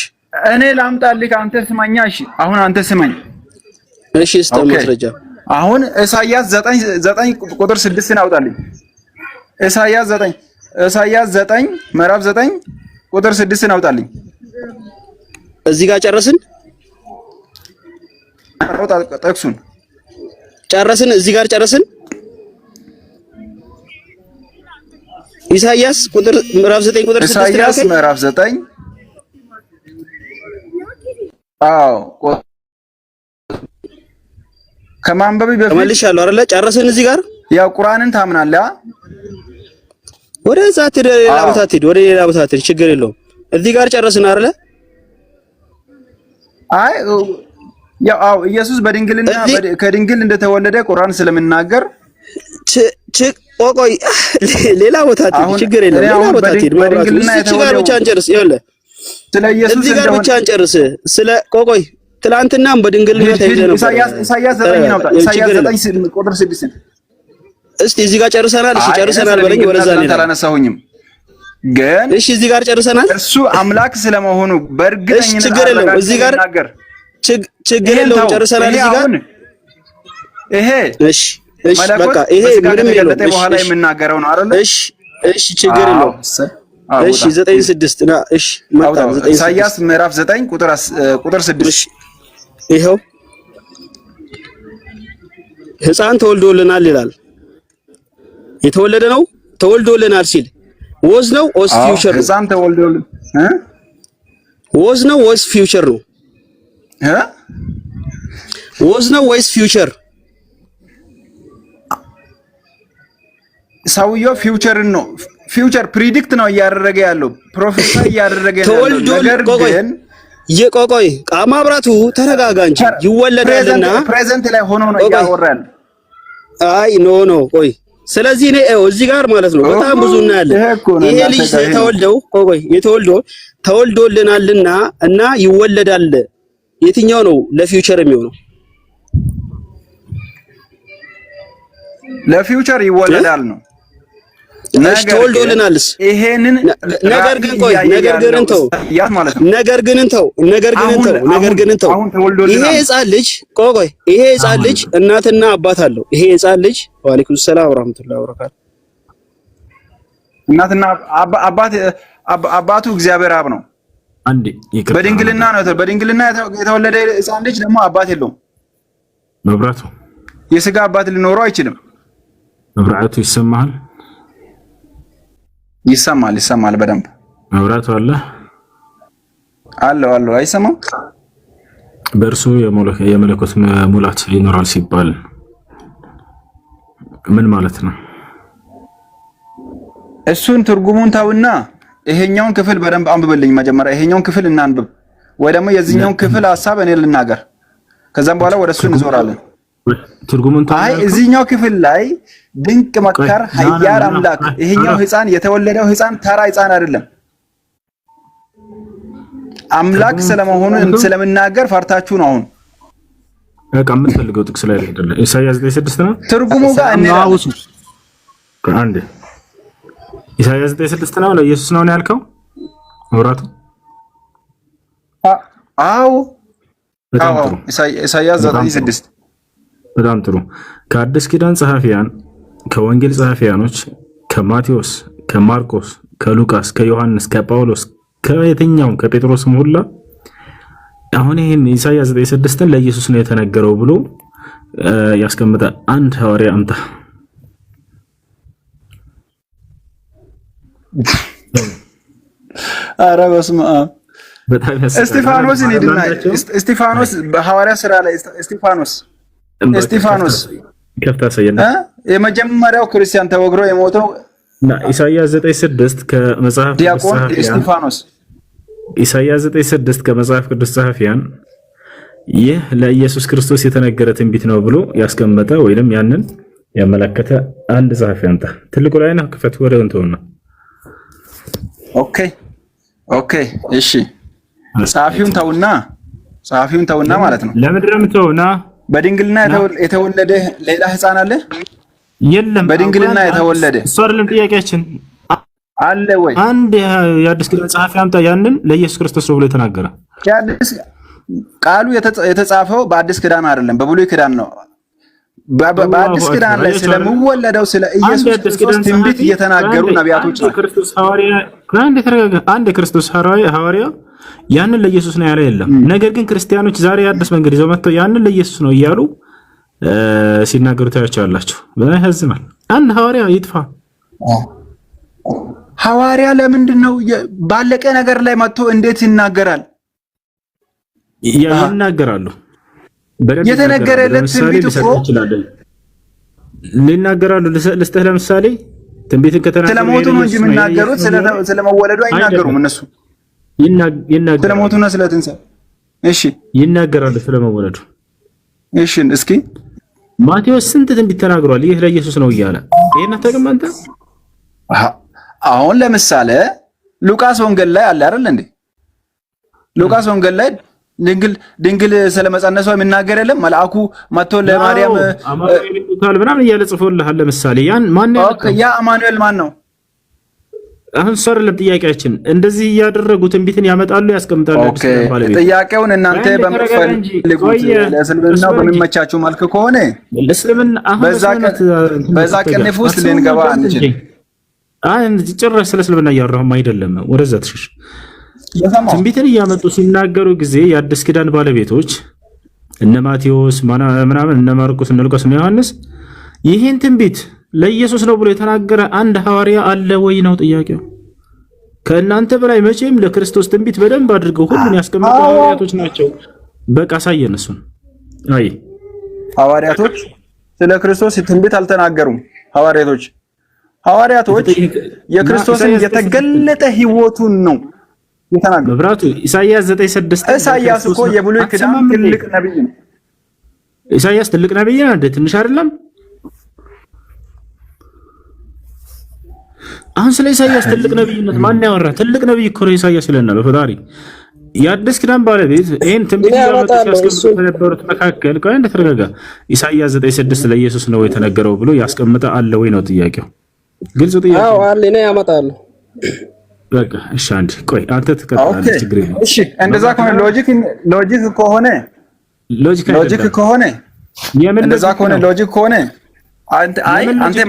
እኔ ላምጣልህ፣ አንተ ስማኛ። እሺ አሁን አንተ ስማኝ። እሺ ስጠን ማስረጃ። አሁን ኢሳይያስ 9 ቁጥር 6 አውጣልኝ። ኢሳይያስ 9 ምዕራፍ 9 ቁጥር 6 አውጣልኝ። እዚህ ጋር ጨረስን? ጠቅሱን ጨረስን? እዚህ ጋር ጨረስን? ኢሳይያስ ምዕራፍ 9 ቁጥር 6 ኢሳይያስ ምዕራፍ 9 ከማንበብ በፊት ተመልሻለሁ አይደለ? ጨረስን? እዚህ ጋር ያው ቁርአንን ታምናለህ? ወደ ዛት ሄደ ሌላ ቦታ ሄድ፣ ወደ ሌላ ቦታ ሄድ፣ ችግር የለውም። እዚህ ጋር ጨረስን አይደለ? አይ ያው ኢየሱስ በድንግልና ከድንግል እንደተወለደ ቁርአን ስለምናገር ቆይ ሌላ ቦታ ሄድ፣ ችግር የለውም። ሌላ ቦታ ሄድ። በድንግልና እዚህ ጋር ብቻ እንጨርስ። ይኸውልህ ስለ ኢየሱስ እዚህ ጋር ብቻ እንጨርስ። ስለ ቆይ ትላንትናም በድንግልና ተይዘ ነው። ኢሳይያስ 9 ነው። ኢሳይያስ 9 ቁጥር 6 እስቲ እዚህ ጋር ጨርሰናል። እሺ ጨርሰናል በለኝ። ወደዛ ነው አላነሳሁኝም ግን እሺ እዚህ ጋር ጨርሰናል። እሱ አምላክ ስለመሆኑ በእርግጠኝነት ችግር የለውም። እዚህ ጋር ችግር የለውም። ጨርሰናል። እዚህ ጋር ይሄ እሺ በቃ ይሄ ምንም የለውም። በኋላ የምናገረው ነው አይደል? እሺ ችግር የለውም። እሺ 9:6 ና እሺ መጣ። ኢሳይያስ ምዕራፍ 9 ቁጥር 6 ይኸው ሕፃን ተወልዶልናል ይላል። የተወለደ ነው ተወልዶልናል ሲል ወዝ ነው ኦስ ፊውቸር ነው? ሕፃን ተወልዶልን ወዝ ነው ወይስ ፊውቸር ነው? ወዝ ነው ወይስ ፊውቸር? ሰውየው ፊውቸርን ነው ፊውቸር ፕሪዲክት ነው እያደረገ ያለው ፕሮፌሰር እያደረገ ያለው ነገር ግን የቆቆይ ማብራቱ ተረጋጋ እንጂ ይወለዳልና ፕሬዘንት ላይ ሆኖ ነው እያወራል። አይ ኖ ቆይ ስለዚህ ነው እዚህ ጋር ማለት ነው በጣም ብዙ እናያለን። ይሄ ልጅ ተወልዶልናልና እና ይወለዳል። የትኛው ነው ለፊውቸር የሚሆነው? ለፊውቸር ይወለዳል ነው። ተወልዶልናልስ? ይሄንን ነገር ግን እንተው ይሄ ሕፃን ልጅ እናትና አባት አለው። ይሄ ሕፃን ልጅ ወአለይኩም ሰላም ወራህመቱላሂ ወበረካቱ እናትና አባቱ እግዚአብሔር አብ ነው። በድንግልና የተወለደ ሕፃን ልጅ ደግሞ አባት የለውም። መብራቱ የስጋ አባት ሊኖረው አይችልም። መብራቱ ይሰማሃል? ይሰማል በደንብ። መብራቱ አለው አይሰማም? በእርሱ የመለኮት ሙላት ይኖራል ሲባል ምን ማለት ነው? እሱን ትርጉሙን ታውና ይሄኛውን ክፍል በደንብ አንብብልኝ። መጀመሪያ ይሄኛውን ክፍል እናንብብ፣ ወይ ደግሞ የዚህኛውን ክፍል ሐሳብ እኔ ልናገር። ከዛም በኋላ ወደሱ እንዞራለን። ትርጉሙን አይ እዚህኛው ክፍል ላይ ድንቅ መካር ኃያል አምላክ ይሄኛው ህፃን የተወለደው ህፃን ተራ ህፃን አይደለም። አምላክ ስለመሆኑ ስለምናገር ፈርታችሁ ነው። አሁን በቃ የምትፈልገው ጥቅስ ላይ አይደለም። ኢሳይያስ 9:6 ነው ትርጉሙ ጋር እንራውሱ አንዴ ኢሳይያስ 9:6 ነው ለኢየሱስ ነው ያልከው ወራቱ? አዎ ኢሳይያስ 9:6 በጣም ጥሩ። ከአዲስ ኪዳን ጸሐፊያን ከወንጌል ጸሐፊያኖች ከማቴዎስ፣ ከማርቆስ፣ ከሉቃስ፣ ከዮሐንስ፣ ከጳውሎስ ከየትኛውም ከጴጥሮስም ሁላ አሁን ይሄን ኢሳይያስ 9:6 ለኢየሱስ ነው የተነገረው ብሎ ያስቀምጣ አንድ ሐዋርያ አምጣ። ኧረ በስመ አብ እስጢፋኖስ ይሄድና እስጢፋኖስ በሐዋርያ ሥራ ላይ እስጢፋኖስ ከፍታ ሰየና የመጀመሪያው ክርስቲያን ተወግሮ የሞተው ኢሳይያስ 9:6 ከመጽሐፍ ዲያቆን እስጢፋኖስ ኢሳይያስ 9:6 ከመጽሐፍ ቅዱስ ጸሐፊያን ይህ ለኢየሱስ ክርስቶስ የተነገረ ትንቢት ነው ብሎ ያስቀመጠ ወይንም ያንን ያመለከተ አንድ ጸሐፊ አምጣ። ትልቁ ላይ ነው ክፈት ወደ እንተውና ኦኬ እሺ ጸሐፊውን ተውና ማለት ነው። ለምንድን ነው የምትተውና? በድንግልና የተወለደ ሌላ ህፃን አለ? የለም። በድንግልና የተወለደ እሱ አይደለም ጥያቄያችን። አለ ወይ? አንድ የአዲስ ኪዳን ጸሐፊ አምጣ ያንን ለኢየሱስ ክርስቶስ ነው ብሎ የተናገረ። ቃሉ የተጻፈው በአዲስ ኪዳን አይደለም፣ በብሉይ ኪዳን ነው። በአዲስ ኪዳን ላይ ስለሚወለደው ስለ ኢየሱስ ክርስቶስ ትንቢት እየተናገሩ ነቢያቶች አንድ የክርስቶስ ሐዋርያ ያንን ለኢየሱስ ነው ያለ የለም። ነገር ግን ክርስቲያኖች ዛሬ አዲስ መንገድ ይዘው መጥተው ያንን ለኢየሱስ ነው እያሉ ሲናገሩ ታያቸዋላችሁ። ያሳዝናል። አንድ ሐዋርያ ይጥፋ። ሐዋርያ ለምንድን ነው ባለቀ ነገር ላይ መጥቶ እንዴት ይናገራል? ይናገራሉ። የተነገረለት ትንቢት እኮ ሊናገራሉ። ልስጥህ ለምሳሌ ትንቢትን ከተናገሩ ስለሞቱ ነው እንጂ የሚናገሩት ስለመወለዱ አይናገሩም። እነሱ ይናገራሉ ስለሞቱና ስለትንሣኤ። እሺ ይናገራሉ ስለመወለዱ። እሺ እስኪ ማቴዎስ ስንት ትንቢት ተናግሯል? ይህ ለኢየሱስ ነው እያለ ይሄን አታውቅም አንተ? አሁን ለምሳሌ ሉቃስ ወንጌል ላይ አለ አይደል እንዴ? ሉቃስ ወንጌል ላይ ድንግል ስለመጸነሷ የሚናገር የለም? መልአኩ መጥቶ ለማርያም አማኑኤል ምናምን እያለ ጽፎልሃል። ለምሳሌ ያን ማን ያ አማኑኤል ማን ነው? አሁን ሰርለም ጥያቄያችን እንደዚህ እያደረጉ ትንቢትን ያመጣሉ ያስቀምጣሉ። ጥያቄውን እናንተ በመፈልጉት ለእስልምናው በሚመቻችሁ መልክ ከሆነ በዛ ቅንፍ ውስጥ ልንገባ አንችል። ጭራሽ ስለ እስልምና እያወራሁም አይደለም። ወደዛ ትሽሽ። ትንቢትን እያመጡ ሲናገሩ ጊዜ የአዲስ ኪዳን ባለቤቶች እነ ማቴዎስ ምናምን እነ ማርቆስ እነ ሉቃስ እነ ዮሐንስ ይህን ትንቢት ለኢየሱስ ነው ብሎ የተናገረ አንድ ሐዋርያ አለ ወይ ነው ጥያቄው። ከእናንተ በላይ መቼም ለክርስቶስ ትንቢት በደንብ አድርገው ሁሉን ያስቀመጡ ሐዋርያቶች ናቸው። በቃ ሳየን እሱን አይ ሐዋርያቶች ስለ ክርስቶስ ትንቢት አልተናገሩም። ሐዋርያቶች የክርስቶስን የተገለጠ ህይወቱን ነው የተናገሩት። መብራቱ ኢሳይያስ 9:6 ኢሳይያስ እኮ የብሉይ ኪዳን ትልቅ ነብይ ነው። ኢሳይያስ ትልቅ ነብይ ነው እንዴ? ትንሽ አይደለም? አሁን ስለ ኢሳይያስ ትልቅ ነብይነት ማን ያወራ? ትልቅ ነብይ እኮ ነው ኢሳይያስ ይለናል በፈጣሪ። የአዲስ ኪዳን ባለቤት ይሄን ትንቢት ያስቀምጡ ከነበሩት መካከል ቆይ እንደተረጋጋ ኢሳይያስ 9:6 ለኢየሱስ ነው የተነገረው ብሎ ያስቀምጣ አለ ወይ ነው ጥያቄው። ግልጽ ጥያቄ። አዎ አለ ነው ያመጣለሁ። በቃ እሺ አንድ ቆይ አንተ ተከታተል ችግር የለም። እሺ እንደዛ ከሆነ ሎጂክ ከሆነ እንደዛ ከሆነ ሎጂክ ከሆነ አንተ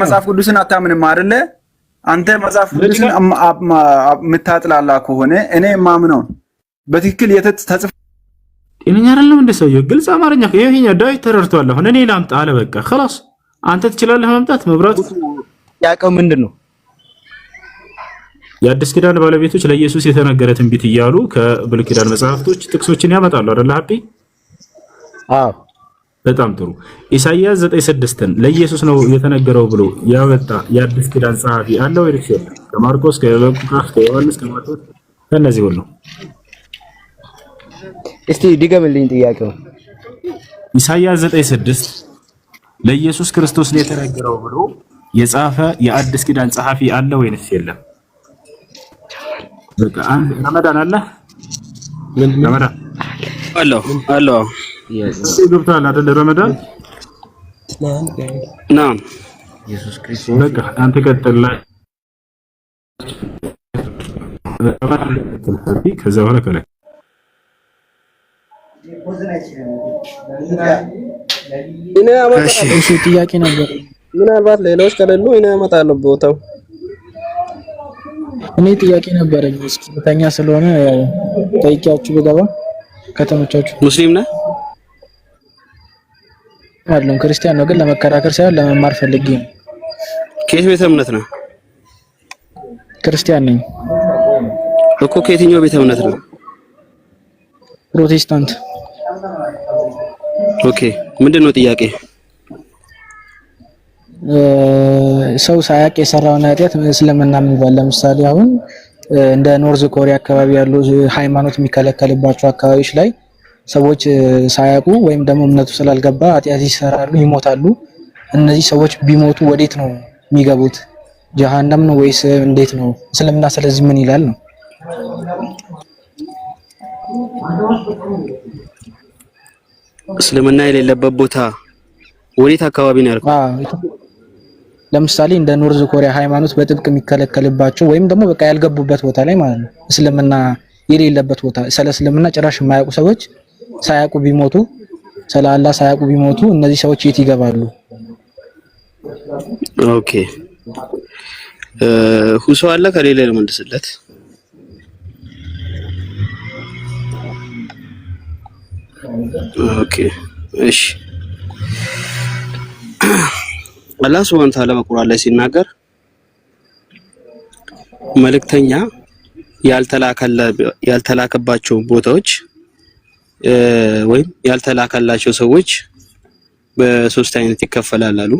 መጽሐፍ ቅዱስን አታምንም አይደለ? አንተ መጽሐፍ ቅዱስን የምታጥላላ ከሆነ እኔ ማምነው በትክክል ተጽፎ እኛ አይደለም እንደ ሰውዬው ግልጽ አማርኛ ይሄኛ ዳዊት ተረድቷል። አሁን እኔ ላምጣ አለ በቃ خلاص አንተ ትችላለህ ማምጣት። መብራቱ ያቀው ምንድነው? የአዲስ ኪዳን ባለቤቶች ለኢየሱስ የተነገረ ትንቢት እያሉ ከብሉይ ኪዳን መጽሐፍቶች ጥቅሶችን ያመጣሉ አይደል ሀፒ? አዎ በጣም ጥሩ። ኢሳይያስ 9:6ን ለኢየሱስ ነው የተነገረው ብሎ ያመጣ የአዲስ ኪዳን ጸሐፊ አለ ወይ? ከማርቆስ ከሉቃስ ከዮሐንስ ከማቴዎስ ከነዚህ ሁሉ እስቲ ድገምልኝ ጥያቄው። ኢሳይያስ 9:6 ለኢየሱስ ክርስቶስ ነው የተነገረው ብሎ የጻፈ የአዲስ ኪዳን ጸሐፊ አለ ወይንስ የለም? በቃ አንድ ረመዳን አለ ረመዳን አሎ ገብቷል አይደል? ረመዳን ናም ኢየሱስ ክርስቶስ በቃ አንተ ቀጥል ላይ ከዛ በኋላ ከላይ እኔ አመጣለሁ። እሺ ጥያቄ ነበር። ምናልባት ሌሎች ከሌሉ እኔ አመጣለሁ ቦታው። እኔ ጥያቄ ነበረኝ። እስኪ በተኛ ስለሆነ ያው ጠይቂያችሁ ብገባ ከተመቻችሁ። ሙስሊም ነህ? አይደለም ክርስቲያን ነው፣ ግን ለመከራከር ሳይሆን ለመማር ፈልጌ ነው። ከየት ቤተ እምነት ነው? ክርስቲያን ነኝ እኮ። ከየትኛው ቤተ እምነት ነው? ፕሮቴስታንት። ኦኬ፣ ምንድነው ጥያቄ? ሰው ሳያውቅ የሰራውን ኃጢአት እስልምና ምን ይባል? ለምሳሌ አሁን እንደ ኖርዝ ኮሪያ አካባቢ ያሉ ሃይማኖት የሚከለከልባቸው አካባቢዎች ላይ ሰዎች ሳያውቁ ወይም ደግሞ እምነቱ ስላልገባ ኃጢአት ይሰራሉ፣ ይሞታሉ። እነዚህ ሰዎች ቢሞቱ ወዴት ነው የሚገቡት? ጀሃነም ነው ወይስ እንዴት ነው? እስልምና ስለዚህ ምን ይላል ነው? እስልምና የሌለበት ቦታ ወዴት አካባቢ ነው ያልኩት? ለምሳሌ እንደ ኖርዝ ኮሪያ ሃይማኖት በጥብቅ የሚከለከልባቸው ወይም ደግሞ በቃ ያልገቡበት ቦታ ላይ ማለት ነው። እስልምና የሌለበት ቦታ ስለ እስልምና ጭራሽ የማያውቁ ሰዎች ሳያውቁ ቢሞቱ፣ ስለ አላህ ሳያውቁ ቢሞቱ እነዚህ ሰዎች የት ይገባሉ? ኦኬ ሁሶ አለ ከሌለ ነው መልስለት። ኦኬ እሺ አላህ ሱብሃነሁ ወተዓላ በቁርአን ላይ ሲናገር መልእክተኛ ያልተላከባቸው ቦታዎች ወይም ያልተላከላቸው ሰዎች በሶስት አይነት ይከፈላል አሉ።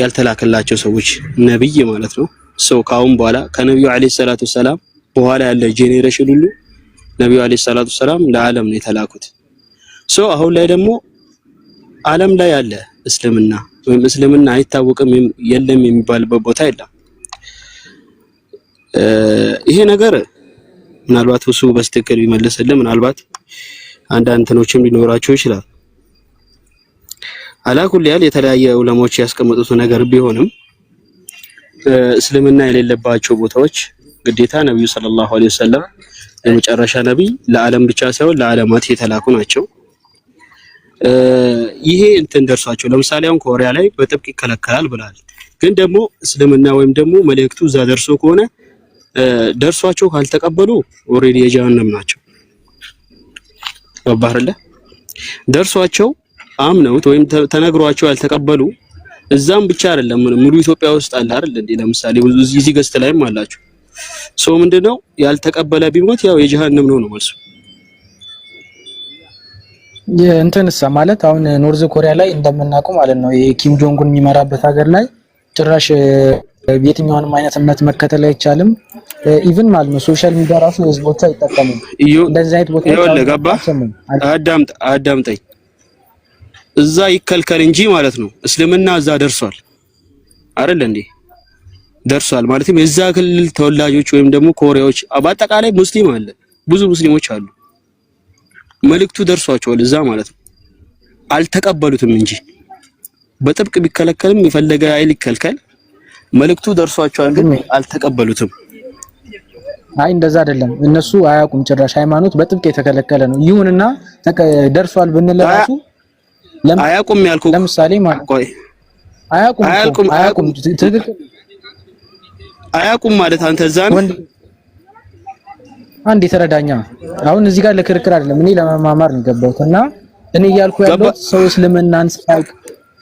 ያልተላከላቸው ሰዎች ነብይ ማለት ነው። ሰው ካሁን በኋላ ከነብዩ አለይሂ ሰላቱ ሰላም በኋላ ያለ ጄኔሬሽን ሁሉ ነብዩ አለይሂ ሰላቱ ሰላም ለዓለም ነው የተላኩት። ሰው አሁን ላይ ደግሞ ዓለም ላይ ያለ እስልምና ወይም እስልምና አይታወቅም የለም የሚባልበት ቦታ የለም። ይሄ ነገር ምናልባት እሱ በስተክል ቢመልስልን ምናልባት አንዳንድ እንትኖችም ሊኖራቸው ይችላል። አላኩል ያል የተለያየ ዑለማዎች ያስቀመጡት ነገር ቢሆንም እስልምና የሌለባቸው ቦታዎች ግዴታ ነብዩ ሰለላሁ ዐለይሂ ወሰለም የመጨረሻ ነብይ ለዓለም ብቻ ሳይሆን ለዓለማት የተላኩ ናቸው። ይሄ እንትን ደርሷቸው ለምሳሌ አሁን ኮሪያ ላይ በጥብቅ ይከለከላል ብላል። ግን ደግሞ እስልምና ወይም ደግሞ መልእክቱ እዛ ደርሶ ከሆነ ደርሷቸው ካልተቀበሉ ኦሬዲ የጀሃነም ናቸው። ወባህርለ ደርሷቸው አምነውት ወይም ተነግሯቸው ያልተቀበሉ እዛም ብቻ አይደለም ሙሉ ኢትዮጵያ ውስጥ አለ አይደል እንዴ? ለምሳሌ እዚህ ገስት ላይም አላችሁ። ሶ ምንድነው ያልተቀበለ ቢሞት ያው የጀሃነም ነው መልሱ። እንትንሳ ማለት አሁን ኖርዝ ኮሪያ ላይ እንደምናውቀው ማለት ነው የኪም ጆንግ ኡን የሚመራበት ሀገር ላይ ጭራሽ የትኛውንም አይነት እምነት መከተል አይቻልም። ኢቭን ማለት ነው ሶሻል ሚዲያ ራሱ ህዝቦች አይጠቀሙም። እንደዚህ አይነት ቦታ ይኸውልህ ገባህ? አዳምጠኝ። እዛ ይከልከል እንጂ ማለት ነው እስልምና እዛ ደርሷል አይደል እንዴ? ደርሷል ማለትም የዛ ክልል ተወላጆች ወይም ደግሞ ኮሪያዎች በአጠቃላይ ሙስሊም አለ፣ ብዙ ሙስሊሞች አሉ። መልእክቱ ደርሷቸዋል እዛ ማለት ነው። አልተቀበሉትም እንጂ በጥብቅ ቢከለከልም የፈለገ አይል ይከልከል፣ መልእክቱ ደርሷቸዋል ግን አልተቀበሉትም። አይ እንደዛ አይደለም። እነሱ አያውቁም ጭራሽ ሃይማኖት በጥብቅ የተከለከለ ነው። ይሁንና ደርሷል ብንል ራሱ አያውቁም ያልኩ ለምሳሌ ማለት ቆይ አያውቁም ትክክል አያውቁም ማለት አንተ እዛ ነው አንድ የተረዳኛ። አሁን እዚህ ጋር ለክርክር አይደለም እኔ ለመማማር ነው የገባሁት እና እኔ እያልኩ ያለሁት ሰው እስልምናን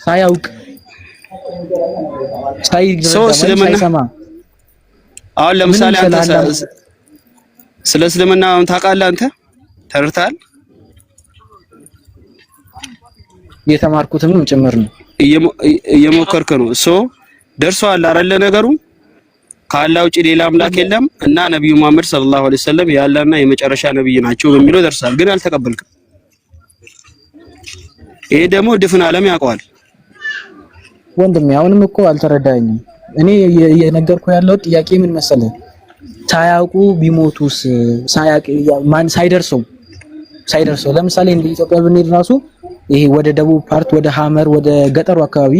ሳያውቅ ሳይሰማ አሁን ለምሳሌ አንተ ስለ እስልምና ታውቃለህ? አንተ ተርታል የተማርኩትም ጭምር ነው እየሞከርክ ነው። ደርሷል አይደለ ነገሩ? ከአላህ ውጪ ሌላ አምላክ የለም እና ነብዩ መሐመድ ሰለላሁ ዐለይሂ ወሰለም የአላህና የመጨረሻ ነብይ ናቸው በሚለው ደርሳል። ግን አልተቀበልክም። ይሄ ደግሞ ድፍን ዓለም ያውቀዋል። ወንድሜ አሁንም እኮ አልተረዳኝም። እኔ የነገርኩ ያለው ጥያቄ ምን መሰለህ? ሳያውቁ ቢሞቱስ ሳይደርሰው ለምሳሌ እንደ ኢትዮጵያ ብንሄድ ራሱ ይሄ ወደ ደቡብ ፓርት ወደ ሐመር ወደ ገጠሩ አካባቢ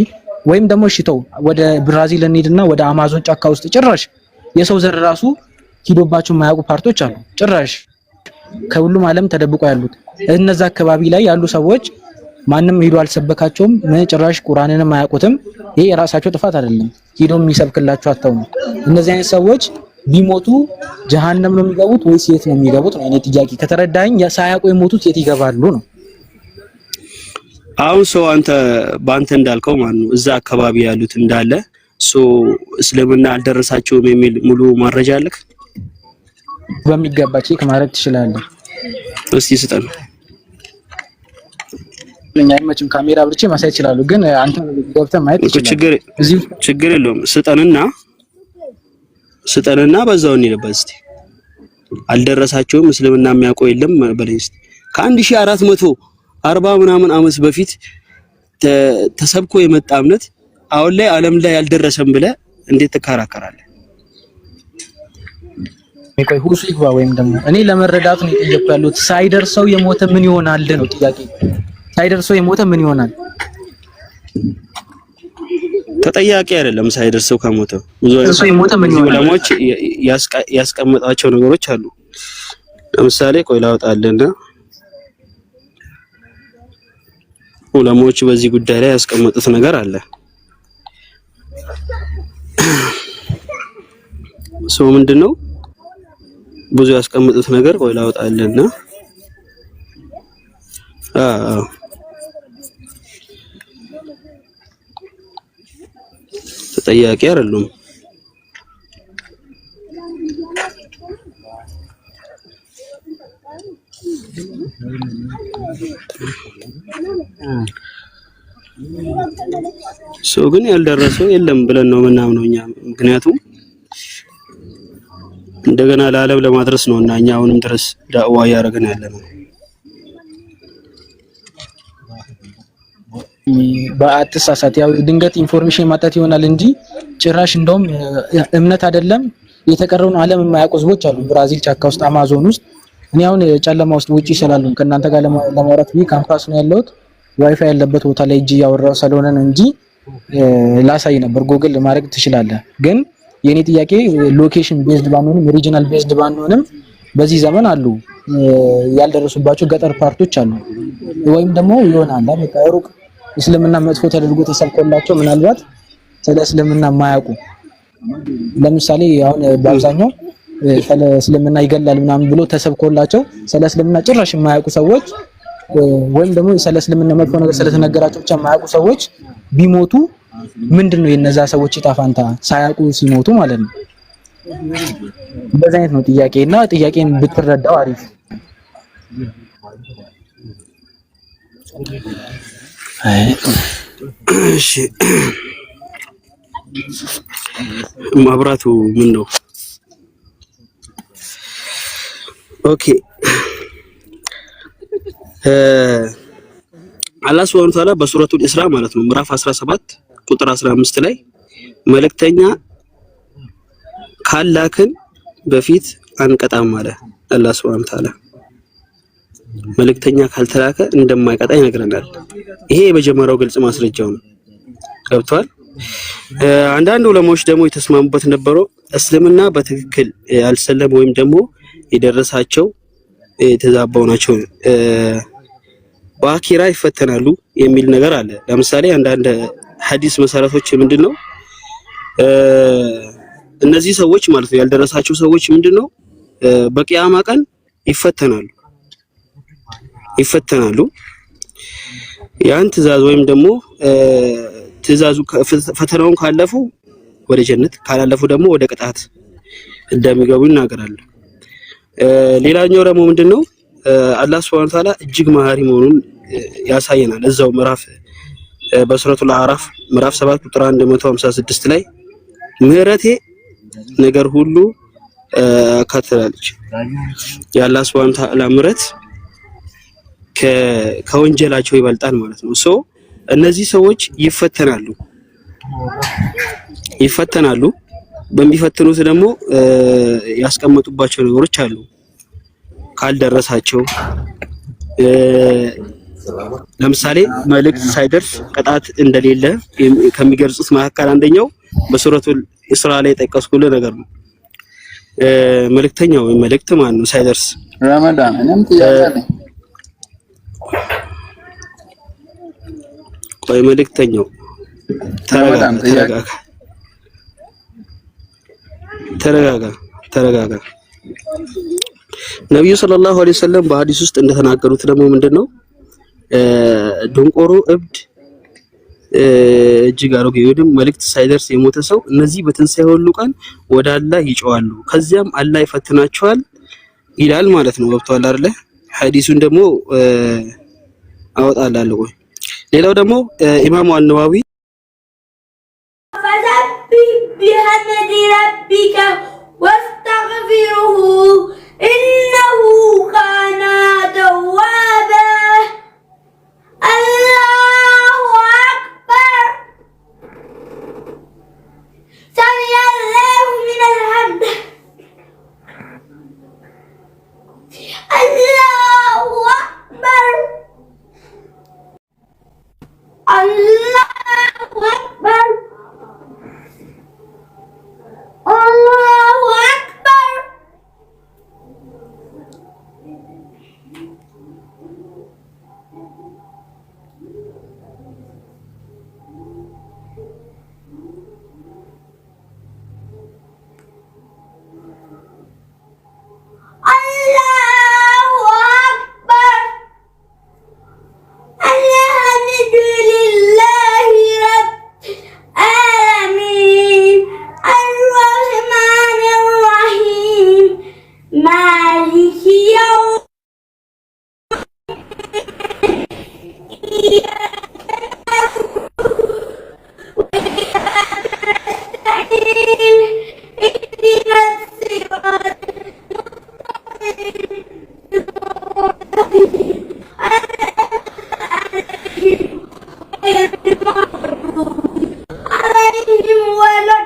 ወይም ደግሞ ሽተው ወደ ብራዚል እንሂድና ወደ አማዞን ጫካ ውስጥ ጭራሽ የሰው ዘር ራሱ ሂዶባቸው የማያውቁ ፓርቶች አሉ። ጭራሽ ከሁሉም ዓለም ተደብቆ ያሉት እነዛ አካባቢ ላይ ያሉ ሰዎች ማንም ሄዶ አልሰበካቸውም። ጭራሽ ቁርአንንም አያውቁትም። ይሄ የራሳቸው ጥፋት አይደለም። ሄዶ የሚሰብክላቸው አጣው ነው። እነዚህ አይነት ሰዎች ቢሞቱ ጀሃነም ነው የሚገቡት ወይስ የት ነው የሚገቡት ነው እኔ ጥያቄ። ከተረዳኝ ሳያውቁ የሞቱት የት ይገባሉ ነው። አሁን ሰው በአንተ እንዳልከው ማለት ነው እዛ አካባቢ ያሉት እንዳለ እስልምና አልደረሳቸውም የሚል ሙሉ መረጃ አለክ? በሚገባ ቼክ ማድረግ ትችላለህ። እስቲ ስጠን። ለኛ አይመችም ካሜራ ብርቼ ማሳየት ይችላል፣ ግን አንተ ገብተህ ማየት ትችላለህ። ችግር የለውም። ስጠንና በዛው እንይለበት። እስቲ አልደረሳቸውም እስልምና የሚያውቀው የለም በለኝ እስቲ። ከ1440 ምናምን ዓመት በፊት ተሰብኮ የመጣ እምነት አሁን ላይ ዓለም ላይ ያልደረሰም ብለህ እንዴት ትከራከራለህ? ቆይ ሁሱ ይግባ ወይም ደግሞ እኔ ለመረዳት ነው የጠየቅኩ ያሉት። ሳይደርሰው የሞተ ምን ይሆናል ነው ጥያቄ። ሳይደርሰው የሞተ ምን ይሆናል? ተጠያቂ አይደለም። ሳይደርሰው ከሞተ ብዙ ዑለማዎች ያስቀመጣቸው ነገሮች አሉ። ለምሳሌ ቆይ ላውጣልና ዑለማዎች በዚህ ጉዳይ ላይ ያስቀመጡት ነገር አለ። ምንድነው ብዙ ያስቀመጡት ነገር ቆይ ላውጣልና ተጠያቂ አይደሉም። ግን ያልደረሰው የለም ብለን ነው ምናምነው እኛ። ምክንያቱም እንደገና ለዓለም ለማድረስ ነውና እኛ አሁንም ድረስ ዳዕዋ ያደረግን ያለነው። በአትሳሳት ያው ድንገት ኢንፎርሜሽን ማጣት ይሆናል እንጂ ጭራሽ እንደውም እምነት አይደለም የተቀረውን ዓለም የማያውቁ ህዝቦች አሉ። ብራዚል ጫካ ውስጥ አማዞን ውስጥ እኔ አሁን ጨለማ ውስጥ ውጪ ይችላል ከእናንተ ጋር ለማውራት ካምፓስ ነው ያለሁት። ዋይፋይ ያለበት ቦታ ላይ እጂ ያወራው ስለሆነ ነው እንጂ ላሳይ ነበር። ጎግል ማድረግ ትችላለህ። ግን የኔ ጥያቄ ሎኬሽን ቤዝድ ባንሆንም ሪጂናል ቤዝድ ባንሆንም በዚህ ዘመን አሉ ያልደረሱባቸው ገጠር ፓርቶች አሉ። ወይም ደግሞ ይሆናል በቃ ሩቅ እስልምና መጥፎ ተደርጎ ተሰብኮላቸው ምናልባት ስለ እስልምና የማያውቁ ለምሳሌ አሁን በአብዛኛው ስለ እስልምና ይገላል ምናምን ብሎ ተሰብኮላቸው ስለ እስልምና ጭራሽ የማያውቁ ሰዎች ወይም ደግሞ ስለ እስልምና መጥፎ ነገር ስለተነገራቸው ብቻ የማያውቁ ሰዎች ቢሞቱ ምንድነው የነዛ ሰዎች ዕጣ ፈንታ ሳያውቁ ሲሞቱ ማለት ነው? በዛ አይነት ነው ጥያቄና ጥያቄን ብትረዳው አሪፍ። እሺ ማብራቱ ምን ነው? ኦኬ አላህ Subhanahu Wa Ta'ala በሱረቱል ኢስራ ማለት ነው ምዕራፍ 17 ቁጥር 15 ላይ መልእክተኛ ካላክን በፊት አንቀጣም አለ አላህ Subhanahu Wa Ta'ala። መልእክተኛ ካልተላከ እንደማይቀጣ ይነግረናል። ይሄ የመጀመሪያው ግልጽ ማስረጃው ነው። ገብቷል። አንዳንድ ዑለማዎች ደግሞ የተስማሙበት ነበረው እስልምና በትክክል ያልሰለም ወይም ደግሞ የደረሳቸው የተዛባው ናቸው በአኺራ ይፈተናሉ የሚል ነገር አለ። ለምሳሌ አንዳንድ ሐዲስ መሰረቶች ምንድነው እነዚህ ሰዎች ማለት ነው ያልደረሳቸው ሰዎች ምንድነው በቂያማ ቀን ይፈተናሉ። ያን ትእዛዝ ወይም ደግሞ ትእዛዙ ፈተናውን ካለፉ ወደ ጀነት ካላለፉ ደግሞ ወደ ቅጣት እንደሚገቡ ይናገራሉ። ሌላኛው ደግሞ ምንድነው አላህ Subhanahu Wa Ta'ala እጅግ መሐሪ መሆኑን ያሳየናል። እዛው ምዕራፍ በሱረቱል አዕራፍ ምዕራፍ 7 ቁጥር 156 ላይ ምህረቴ ነገር ሁሉ ካትላለች። የአላህ Subhanahu Wa Ta'ala ምህረት ከወንጀላቸው ይበልጣል ማለት ነው። ሶ እነዚህ ሰዎች ይፈተናሉ። በሚፈትኑት ደግሞ ያስቀመጡባቸው ነገሮች አሉ። ካልደረሳቸው ለምሳሌ መልእክት ሳይደርስ ቅጣት እንደሌለ ከሚገልጹት መካከል አንደኛው በሱረቱል ኢስራ ላይ ጠቀስኩልህ ነገር ነው። መልእክተኛው መልእክት ማን ነው ሳይደርስ ረመዳን እኔም ጥያቄ አለኝ። ቆይ መልእክተኛው ተረጋጋ። ነብዩ ሰለላሁ ዐለይሂ ወሰለም በሐዲስ ውስጥ እንደተናገሩት ደግሞ ምንድነው ድንቆሮ፣ እብድ፣ እጅግ አሮጌ ወይም መልእክት ሳይደርስ የሞተ ሰው እነዚህ በትንሣኤ ሁሉ ቀን ወደ አላህ ይጮዋሉ፣ ከዚያም አላህ ይፈትናቸዋል ይላል ማለት ነው። ገብቷል አይደለ? ሐዲሱን ደግሞ አወጣላለሁ። ቆይ ሌላው ደግሞ ኢማሙ አልነዋዊ بحمد ربك واستغفره إنه كان توابا الله أكبر سمع الله من الحمد الله أكبر الله أكبر الله أكبر الله أكبر الحمد لله رب العالمين الرحمن الرحيم مالك يوم اهدنا الصراط عليهم ولا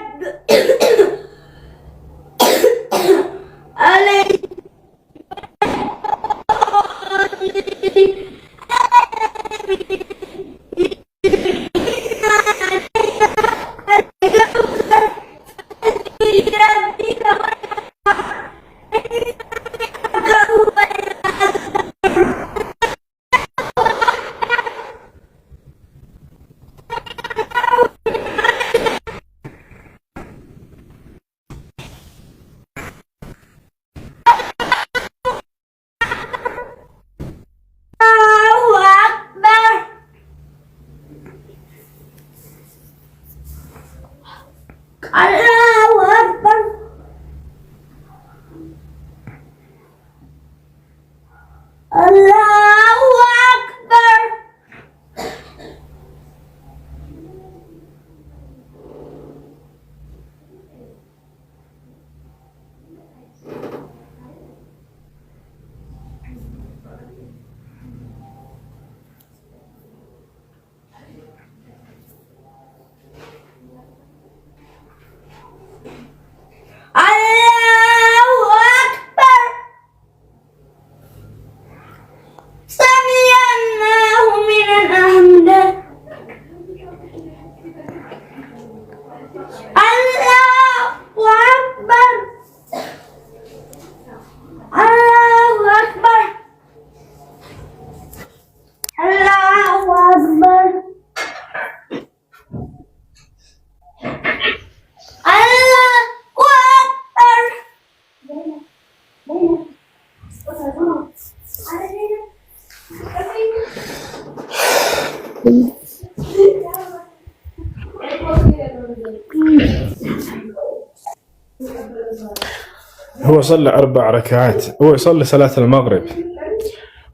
هو صلى 4 ركعات، هو يصلي صلاة المغرب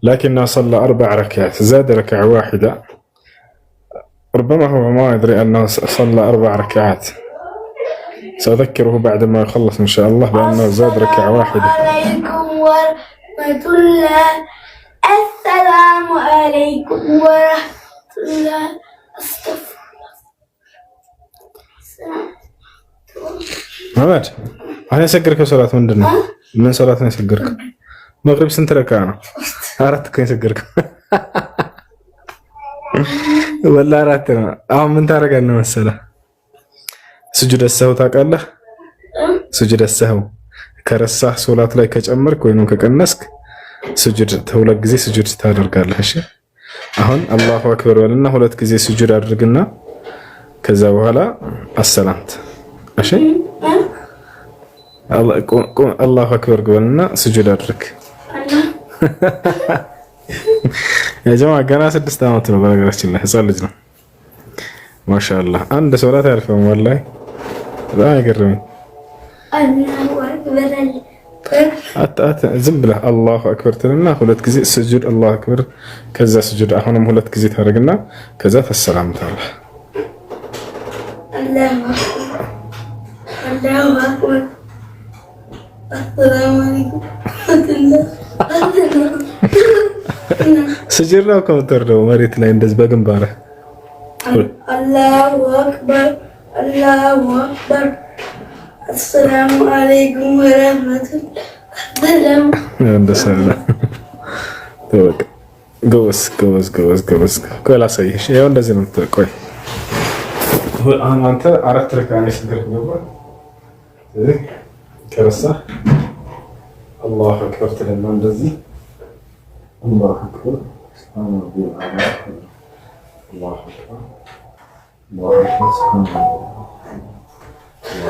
لكنه صلى 4 ركعات، زاد ركعة واحدة. ربما هو ما يدري أنه صلى 4 ركعات. سأذكره بعد ما يخلص إن شاء الله بأنه زاد ركعة واحدة. السلام عليكم ورحمة الله السلام عليكم ورحمة الله. استغفر محمد أنا سكرك صلاة من دنا من صلاة أنا سكرك مغرب سنت ركعنا عرفت كين سكرك ولا عرفتنا من تارك أنا مسألة سجود السهو تاكله سجود السهو كرسح صلاة لا كأمرك وينو كأنسك سجود تولى جزء سجود تادرك الله شيء أهون الله أكبر ولنا هولت جزء سجود أدركنا كذا وهلا السلامت أشي الله أكبر قولنا سجود أدرك يا جماعة قناة 6 سنوات بقى الله صار لجنا ما شاء الله عند سؤال تعرفهم والله لا يقربين الله أكبر زبله الله أكبر تلنا هولت جزء سجود الله أكبر كذا سجود أهونم هولت جزء تارجنا كذا السلام تعالى الله أكبر السلام عليكم ورحمة الله. سجلنا وكم تردو مريت لين دز بجنباره الله أكبر الله أكبر السلام عليكم ورحمة الله. እንደሰለ ተወቅ ጎስ ቆይ ላሳይሽ። ይኸው እንደዚህ ነው የምትቆይ። አሁን አንተ 4 ረካዓ ስግደት ገባ ከረሳ አላሁ አክበር ትልና እንደዚህ አላሁ አክበር አላሁ አክበር አላሁ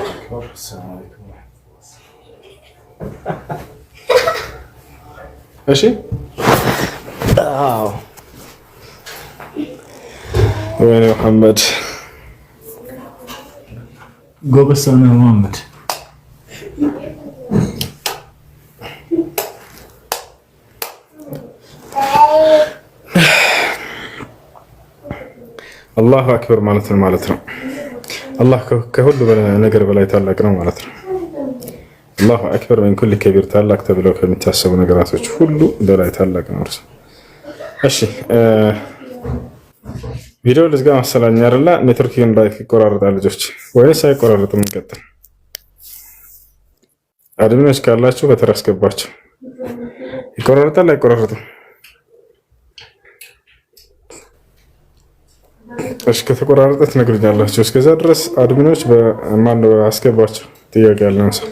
አክበር ሰላም አለይኩም። እሺ ወይኔ መሐመድ ጎበዝ ሰው ነው መሐመድ። አላሁ አክበር ማለት ነው። አላህ ከሁሉ ነገር በላይ ታላቅ ነው ማለት ነው። አላሁ አክበር ወይን ኩል ከቢር ታላቅ ተብለው ከሚታሰቡ ነገራቶች ሁሉ በላይ ታላቅ ነው እርሱ። እሺ ቪዲዮ ልዝጋ መሰለኝ አይደለ? ኔትወርኪንግ ላይ ይቆራረጣል ልጆች ወይስ አይቆራረጥም? እንቀጥል። አድሚኖች ካላችሁ በተራ አስገባችሁ። ይቆራረጣል አይቆራረጥም? እሺ ከተቆራረጠ ትነግሩኛላችሁ። እስከዛ ድረስ አድሚኖች በማን አስገባችሁ። ጥያቄ ያለው ሰው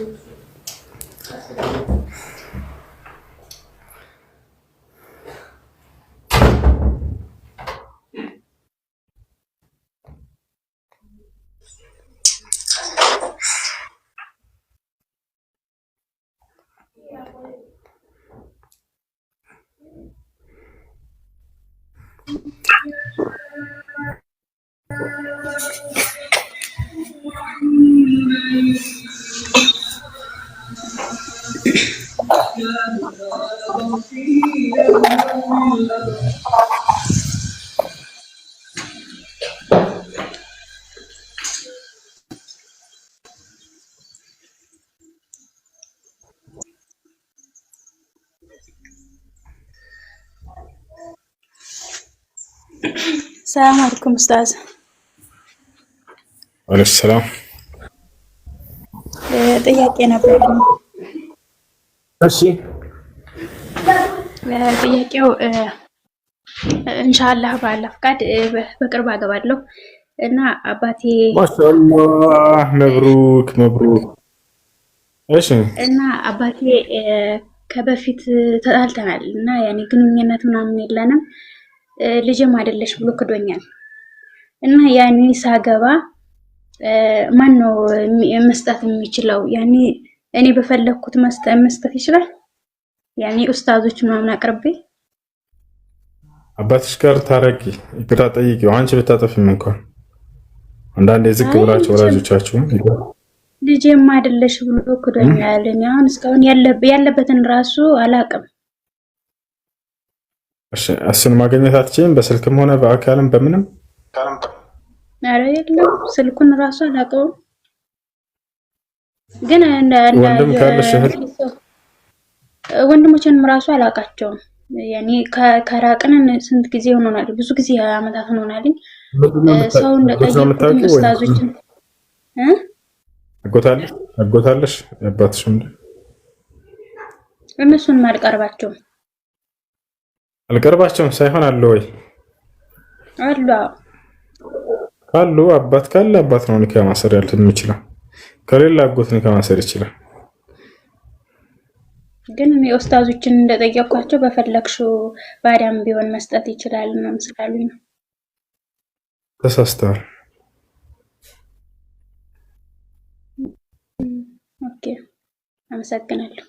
السلام عليكم أستاذ. وعليكم السلام. ጥያቄ ነበር። እሺ ጥያቄው ኢንሻአላህ ባላ ፍቃድ በቅርብ አገባለሁ እና አባቴ ማሻአላህ መብሩክ። እሺ እና አባቴ ከበፊት ተጣልተናል እና ያኔ ግንኙነት ምናምን የለንም ልጅም አይደለሽ ብሎ ክዶኛል እና ያኔ ሳገባ ማን ነው መስጠት የሚችለው? ያኔ እኔ በፈለኩት መስጠት ይችላል? ያኔ ኡስታዞች ምናምን አቅርቤ አባትሽ ጋር ታረቂ ይቅርታ ጠይቂው። አንቺ ብታጠፊም እንኳን አንዳንዴ ዝቅ ብላችሁ ወላጆቻችሁ ልጅም አይደለሽ ብሎ ክዶኛል። እኔ አሁን እስካሁን ያለበትን ራሱ አላውቅም። እሺ እሱን ማግኘት አትችይም? በስልክም ሆነ በአካልም በምንም? ኧረ የለም ስልኩን ራሱ አላውቀውም። ግን ወንድም ካለሽ እህት ወንድሞችንም ራሱ አላውቃቸውም። ያኔ ከራቅን ስንት ጊዜ ሆኖናል? ብዙ ጊዜ አመታት ሆኖናል። ሰው እንደጠየቁኝ ኡስታዞችን አጎታለሽ ያባትሽ እነሱን አልቀርባቸውም ሳይሆን አለ ወይ አሉ ካሉ አባት ካለ አባት ነው ኒካ ማሰር የሚችለው። ከሌላ አጎት ኒካ ማሰር ይችላል። ግን እኔ ኡስታዞችን እንደጠየቅኳቸው በፈለግሽው ባዳም ቢሆን መስጠት ይችላል ነው ስላሉኝ ነው። ተሳስተዋል። ኦኬ አመሰግናለሁ።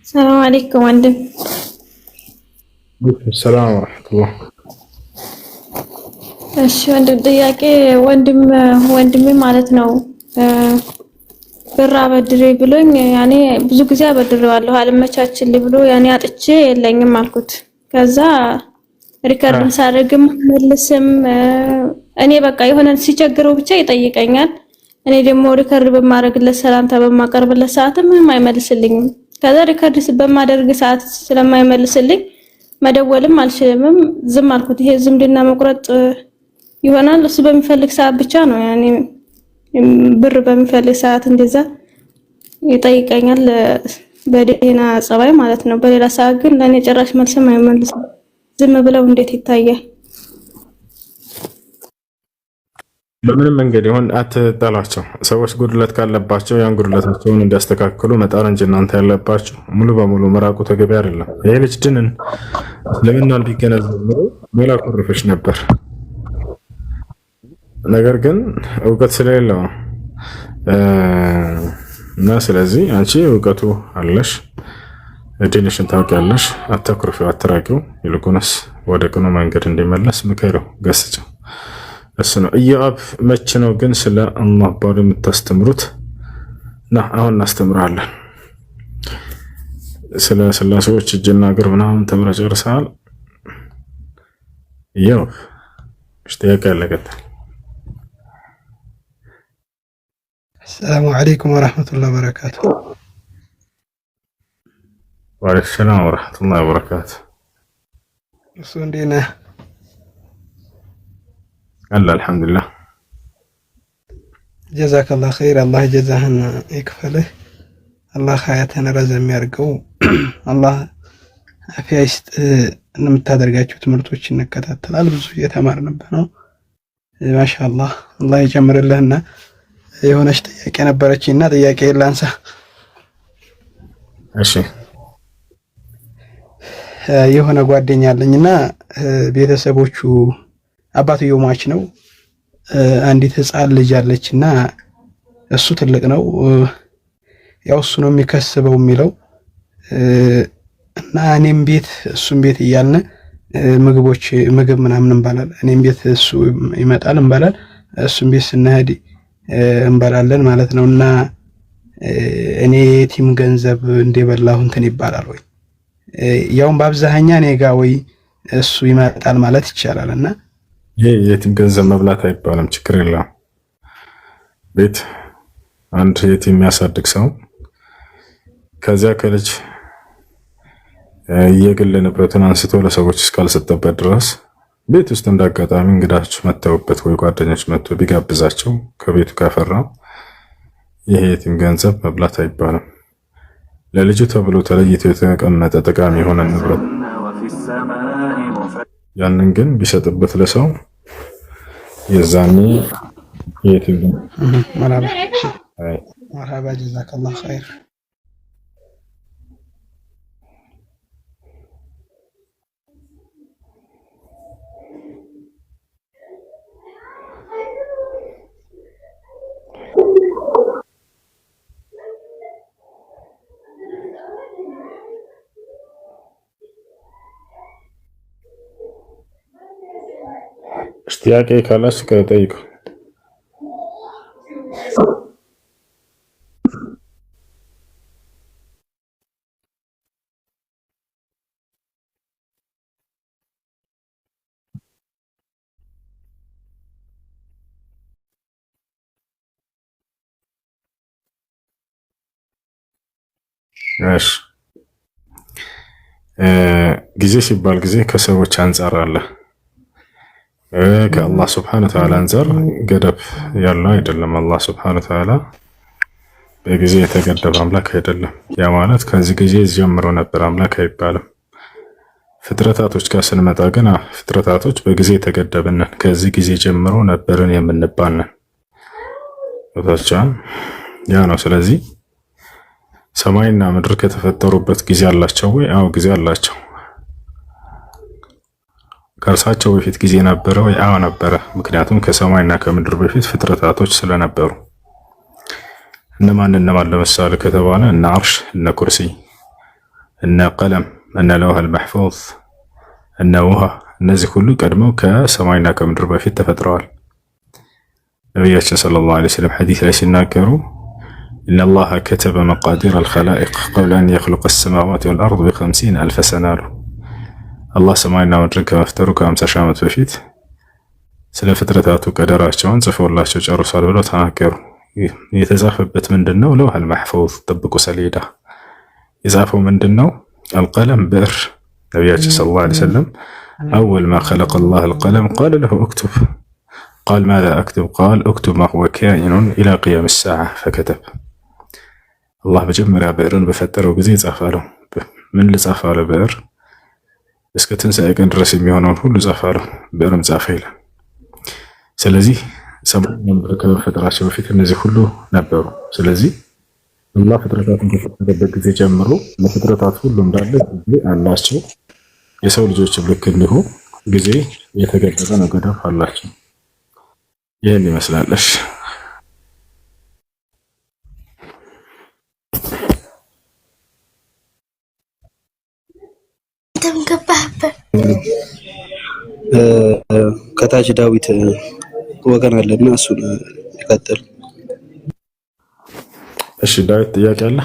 ሰላም አለይኩም ወንድም። ሰላም ወራህመቱላህ። እሺ ወንድም ጥያቄ ወንድሜ ማለት ነው ብር አበድሬ ብሎኝ ያኔ ብዙ ጊዜ አበድሬዋለሁ አልመቻችልኝ ብሎ ያኔ አጥቼ የለኝም አልኩት። ከዛ ሪከርድ ሳደርግም መልስም እኔ በቃ የሆነ ሲቸግረው ብቻ ይጠይቀኛል። እኔ ደግሞ ሪከርድ በማድረግለት ሰላምታ በማቀርብለት ሰዓት ምንም አይመልስልኝም። ከዛ ሪከርድ በማደርግ ሰዓት ስለማይመልስልኝ መደወልም አልችልም፣ ዝም አልኩት። ይሄ ዝምድና መቁረጥ ይሆናል። እሱ በሚፈልግ ሰዓት ብቻ ነው ያኔ ብር በሚፈልግ ሰዓት እንደዛ ይጠይቀኛል፣ በደህና ጸባይ ማለት ነው። በሌላ ሰዓት ግን ለኔ ጭራሽ መልስም አይመልስም። ዝም ብለው እንዴት ይታያል? በምንም መንገድ ይሁን አትጣላቸው። ሰዎች ጉድለት ካለባቸው ያን ጉድለታቸውን እንዲያስተካክሉ መጣር እንጂ እናንተ ያለባችሁ ሙሉ በሙሉ መራቁ ተገቢ አይደለም። ይሄ ልጅ ድንን እስልምናን ቢገነዘብ ኖሮ ሌላ ኩርፍሽ ነበር። ነገር ግን እውቀት ስለሌለው እና ስለዚህ አንቺ እውቀቱ አለሽ፣ ዲንሽን ታውቂያለሽ፣ አታኩርፊው፣ አትራቂው። ይልቁንስ ወደ ቅኑ መንገድ እንዲመለስ ምከረው፣ ገስጨው። እሱ ነው። ኢዮአብ መቼ ነው ግን ስለ አላህ ባሉ የምታስተምሩት? አሁን እናስተምራለን። ስለ ስላሴዎች እጅና እግር ምናምን ተምረህ ጨርሰሃል? ኢዮአብ ጥያቄ ያለቀታል። السلام عليكم ورحمة الله وبركاته. وعليكم السلام ورحمة الله وبركاته. وصلنا الله الحمد لله. جزاك الله خير. الله جزاهن يكفله. الله خياتنا رزم يرقو. الله عافية يست نمتادرقاتشو تمرتوش نكتاتل البزو يتمارن بنو ما شاء الله. الله يجمر لهنا የሆነች ጥያቄ ነበረችና ጥያቄ ላንሳ። እሺ የሆነ ጓደኛ አለኝና ቤተሰቦቹ አባትየው ሟች ነው። አንዲት ህፃን ልጅ አለችና እሱ ትልቅ ነው። ያው እሱ ነው የሚከስበው የሚለው እና እኔም ቤት እሱም ቤት እያልን ምግብ ምናምን እንበላለን። እኔም ቤት እሱ ይመጣል እንበላል፣ እሱም ቤት ስንሄድ እንበላለን ማለት ነውና እኔ የቲም ገንዘብ እንደበላሁ እንትን ይባላል ወይ? ያውም በአብዛኛ እኔ ጋር ወይ እሱ ይመጣል ማለት ይቻላልና ይሄ የቲም ገንዘብ መብላት አይባልም። ችግር የለም። ቤት አንድ የቲም የሚያሳድግ ሰው ከዚያ ከልጅ የግል ንብረቱን አንስቶ ለሰዎች እስካልሰጠበት ድረስ ቤት ውስጥ እንዳጋጣሚ እንግዳች መተውበት ወይ ጓደኞች መጥቶ ቢጋብዛቸው ከቤቱ ካፈራው ይሄ የቲም ገንዘብ መብላት አይባልም። ለልጁ ተብሎ ተለይቶ የተቀመጠ ጠቃሚ የሆነ ንብረት ያንን ግን ቢሰጥበት ለሰው የዛኔ የቲም መርሐባ ጀዛከላሁ ኸይር። ጥያቄ ካላችሁ ከጠይቁ። እሺ ጊዜ ሲባል ጊዜ ከሰዎች አንጻር አለ። ከአላህ ስብሐነ ወተዓላ አንጻር ገደብ ያለው አይደለም። አላህ ስብሐነ ወተዓላ በጊዜ የተገደበ አምላክ አይደለም። ያ ማለት ከዚህ ጊዜ ጀምሮ ነበር አምላክ አይባልም። ፍጥረታቶች ጋር ስንመጣ ግን ፍጥረታቶች በጊዜ የተገደብንን ከዚህ ጊዜ ጀምሮ ነበርን የምንባልን ያ ነው። ስለዚህ ሰማይና ምድር ከተፈጠሩበት ጊዜ አላቸው ወይ? አዎ ጊዜ አላቸው። ከእርሳቸው በፊት ጊዜ ነበረ ወይ? አዎ ነበረ። ምክንያቱም ከሰማይና ከምድር በፊት ፍጥረታቶች ስለነበሩ። እነማን ለምሳሌ ከተባለ እነ አርሽ፣ እነ ኩርሲ፣ እነ ቀለም፣ እነ ለውሐል መሕፉዝ፣ እነ ውሃ፣ እነዚህ ሁሉ ቀድመው ከሰማይና ከምድር በፊት ተፈጥረዋል። ነቢያችን ሰለላሁ ዐለይሂ ወሰለም ሐዲስ ላይ ሲናገሩ ኢነላሃ ከተበ መቃዲር አልኸላኢቅ ቀብለ አን የኽሉቀ አሰማዋት ወልአርድ ቢ50 አልፈ ሰና አሉ። አላህ ሰማይና ምድርን ከመፍጠሩ ከ50 ሺህ ዓመት በፊት ስለ ፍጥረታቱ ቀደራቸውን ጽፎላቸው ጨርሷል ብለው ተናገሩ። የተጻፈበት ምንድነው? ለውሐል መሕፉዝ ጥብቁ ሰሌዳ። የጻፈው ምንድነው? አልቀለም ብዕር። ነቢያችን ሰለላሁ ዐለይሂ ወሰለም አወል ማ ኸለቀ አላህ አልቀለም ቃለ ለሁ እክቱብ ቃል ማዛ አክቱብ ቃል እክቱብ ማ ሁወ ካኢኑን ኢላ ቂያም ሰዓ ፈከተብ። አላህ መጀመሪያ ብዕርን በፈጠረው ጊዜ ጻፋለው። ምን ልጻፍ አለ? ብዕር እስከ ትንሣኤ ቀን ድረስ የሚሆነውን ሁሉ ጻፋለው። ብዕርም ጻፈ ይላል። ስለዚህ ሰማይና ምድር ከመፈጠራቸው በፊት እነዚህ ሁሉ ነበሩ። ስለዚህ አላህ ፍጥረታትን ከፈጠረበት ጊዜ ጀምሮ ለፍጥረታት ሁሉ እንዳለ ጊዜ አላቸው። የሰው ልጆችም ልክ እንዲሁ ጊዜ የተገደበ ነው፣ ገደብ አላቸው። ይህን ይመስላለሽ። ከታች ዳዊት ወገን አለና እሱን ይቀጥል። እሺ ዳዊት ጥያቄ አለ?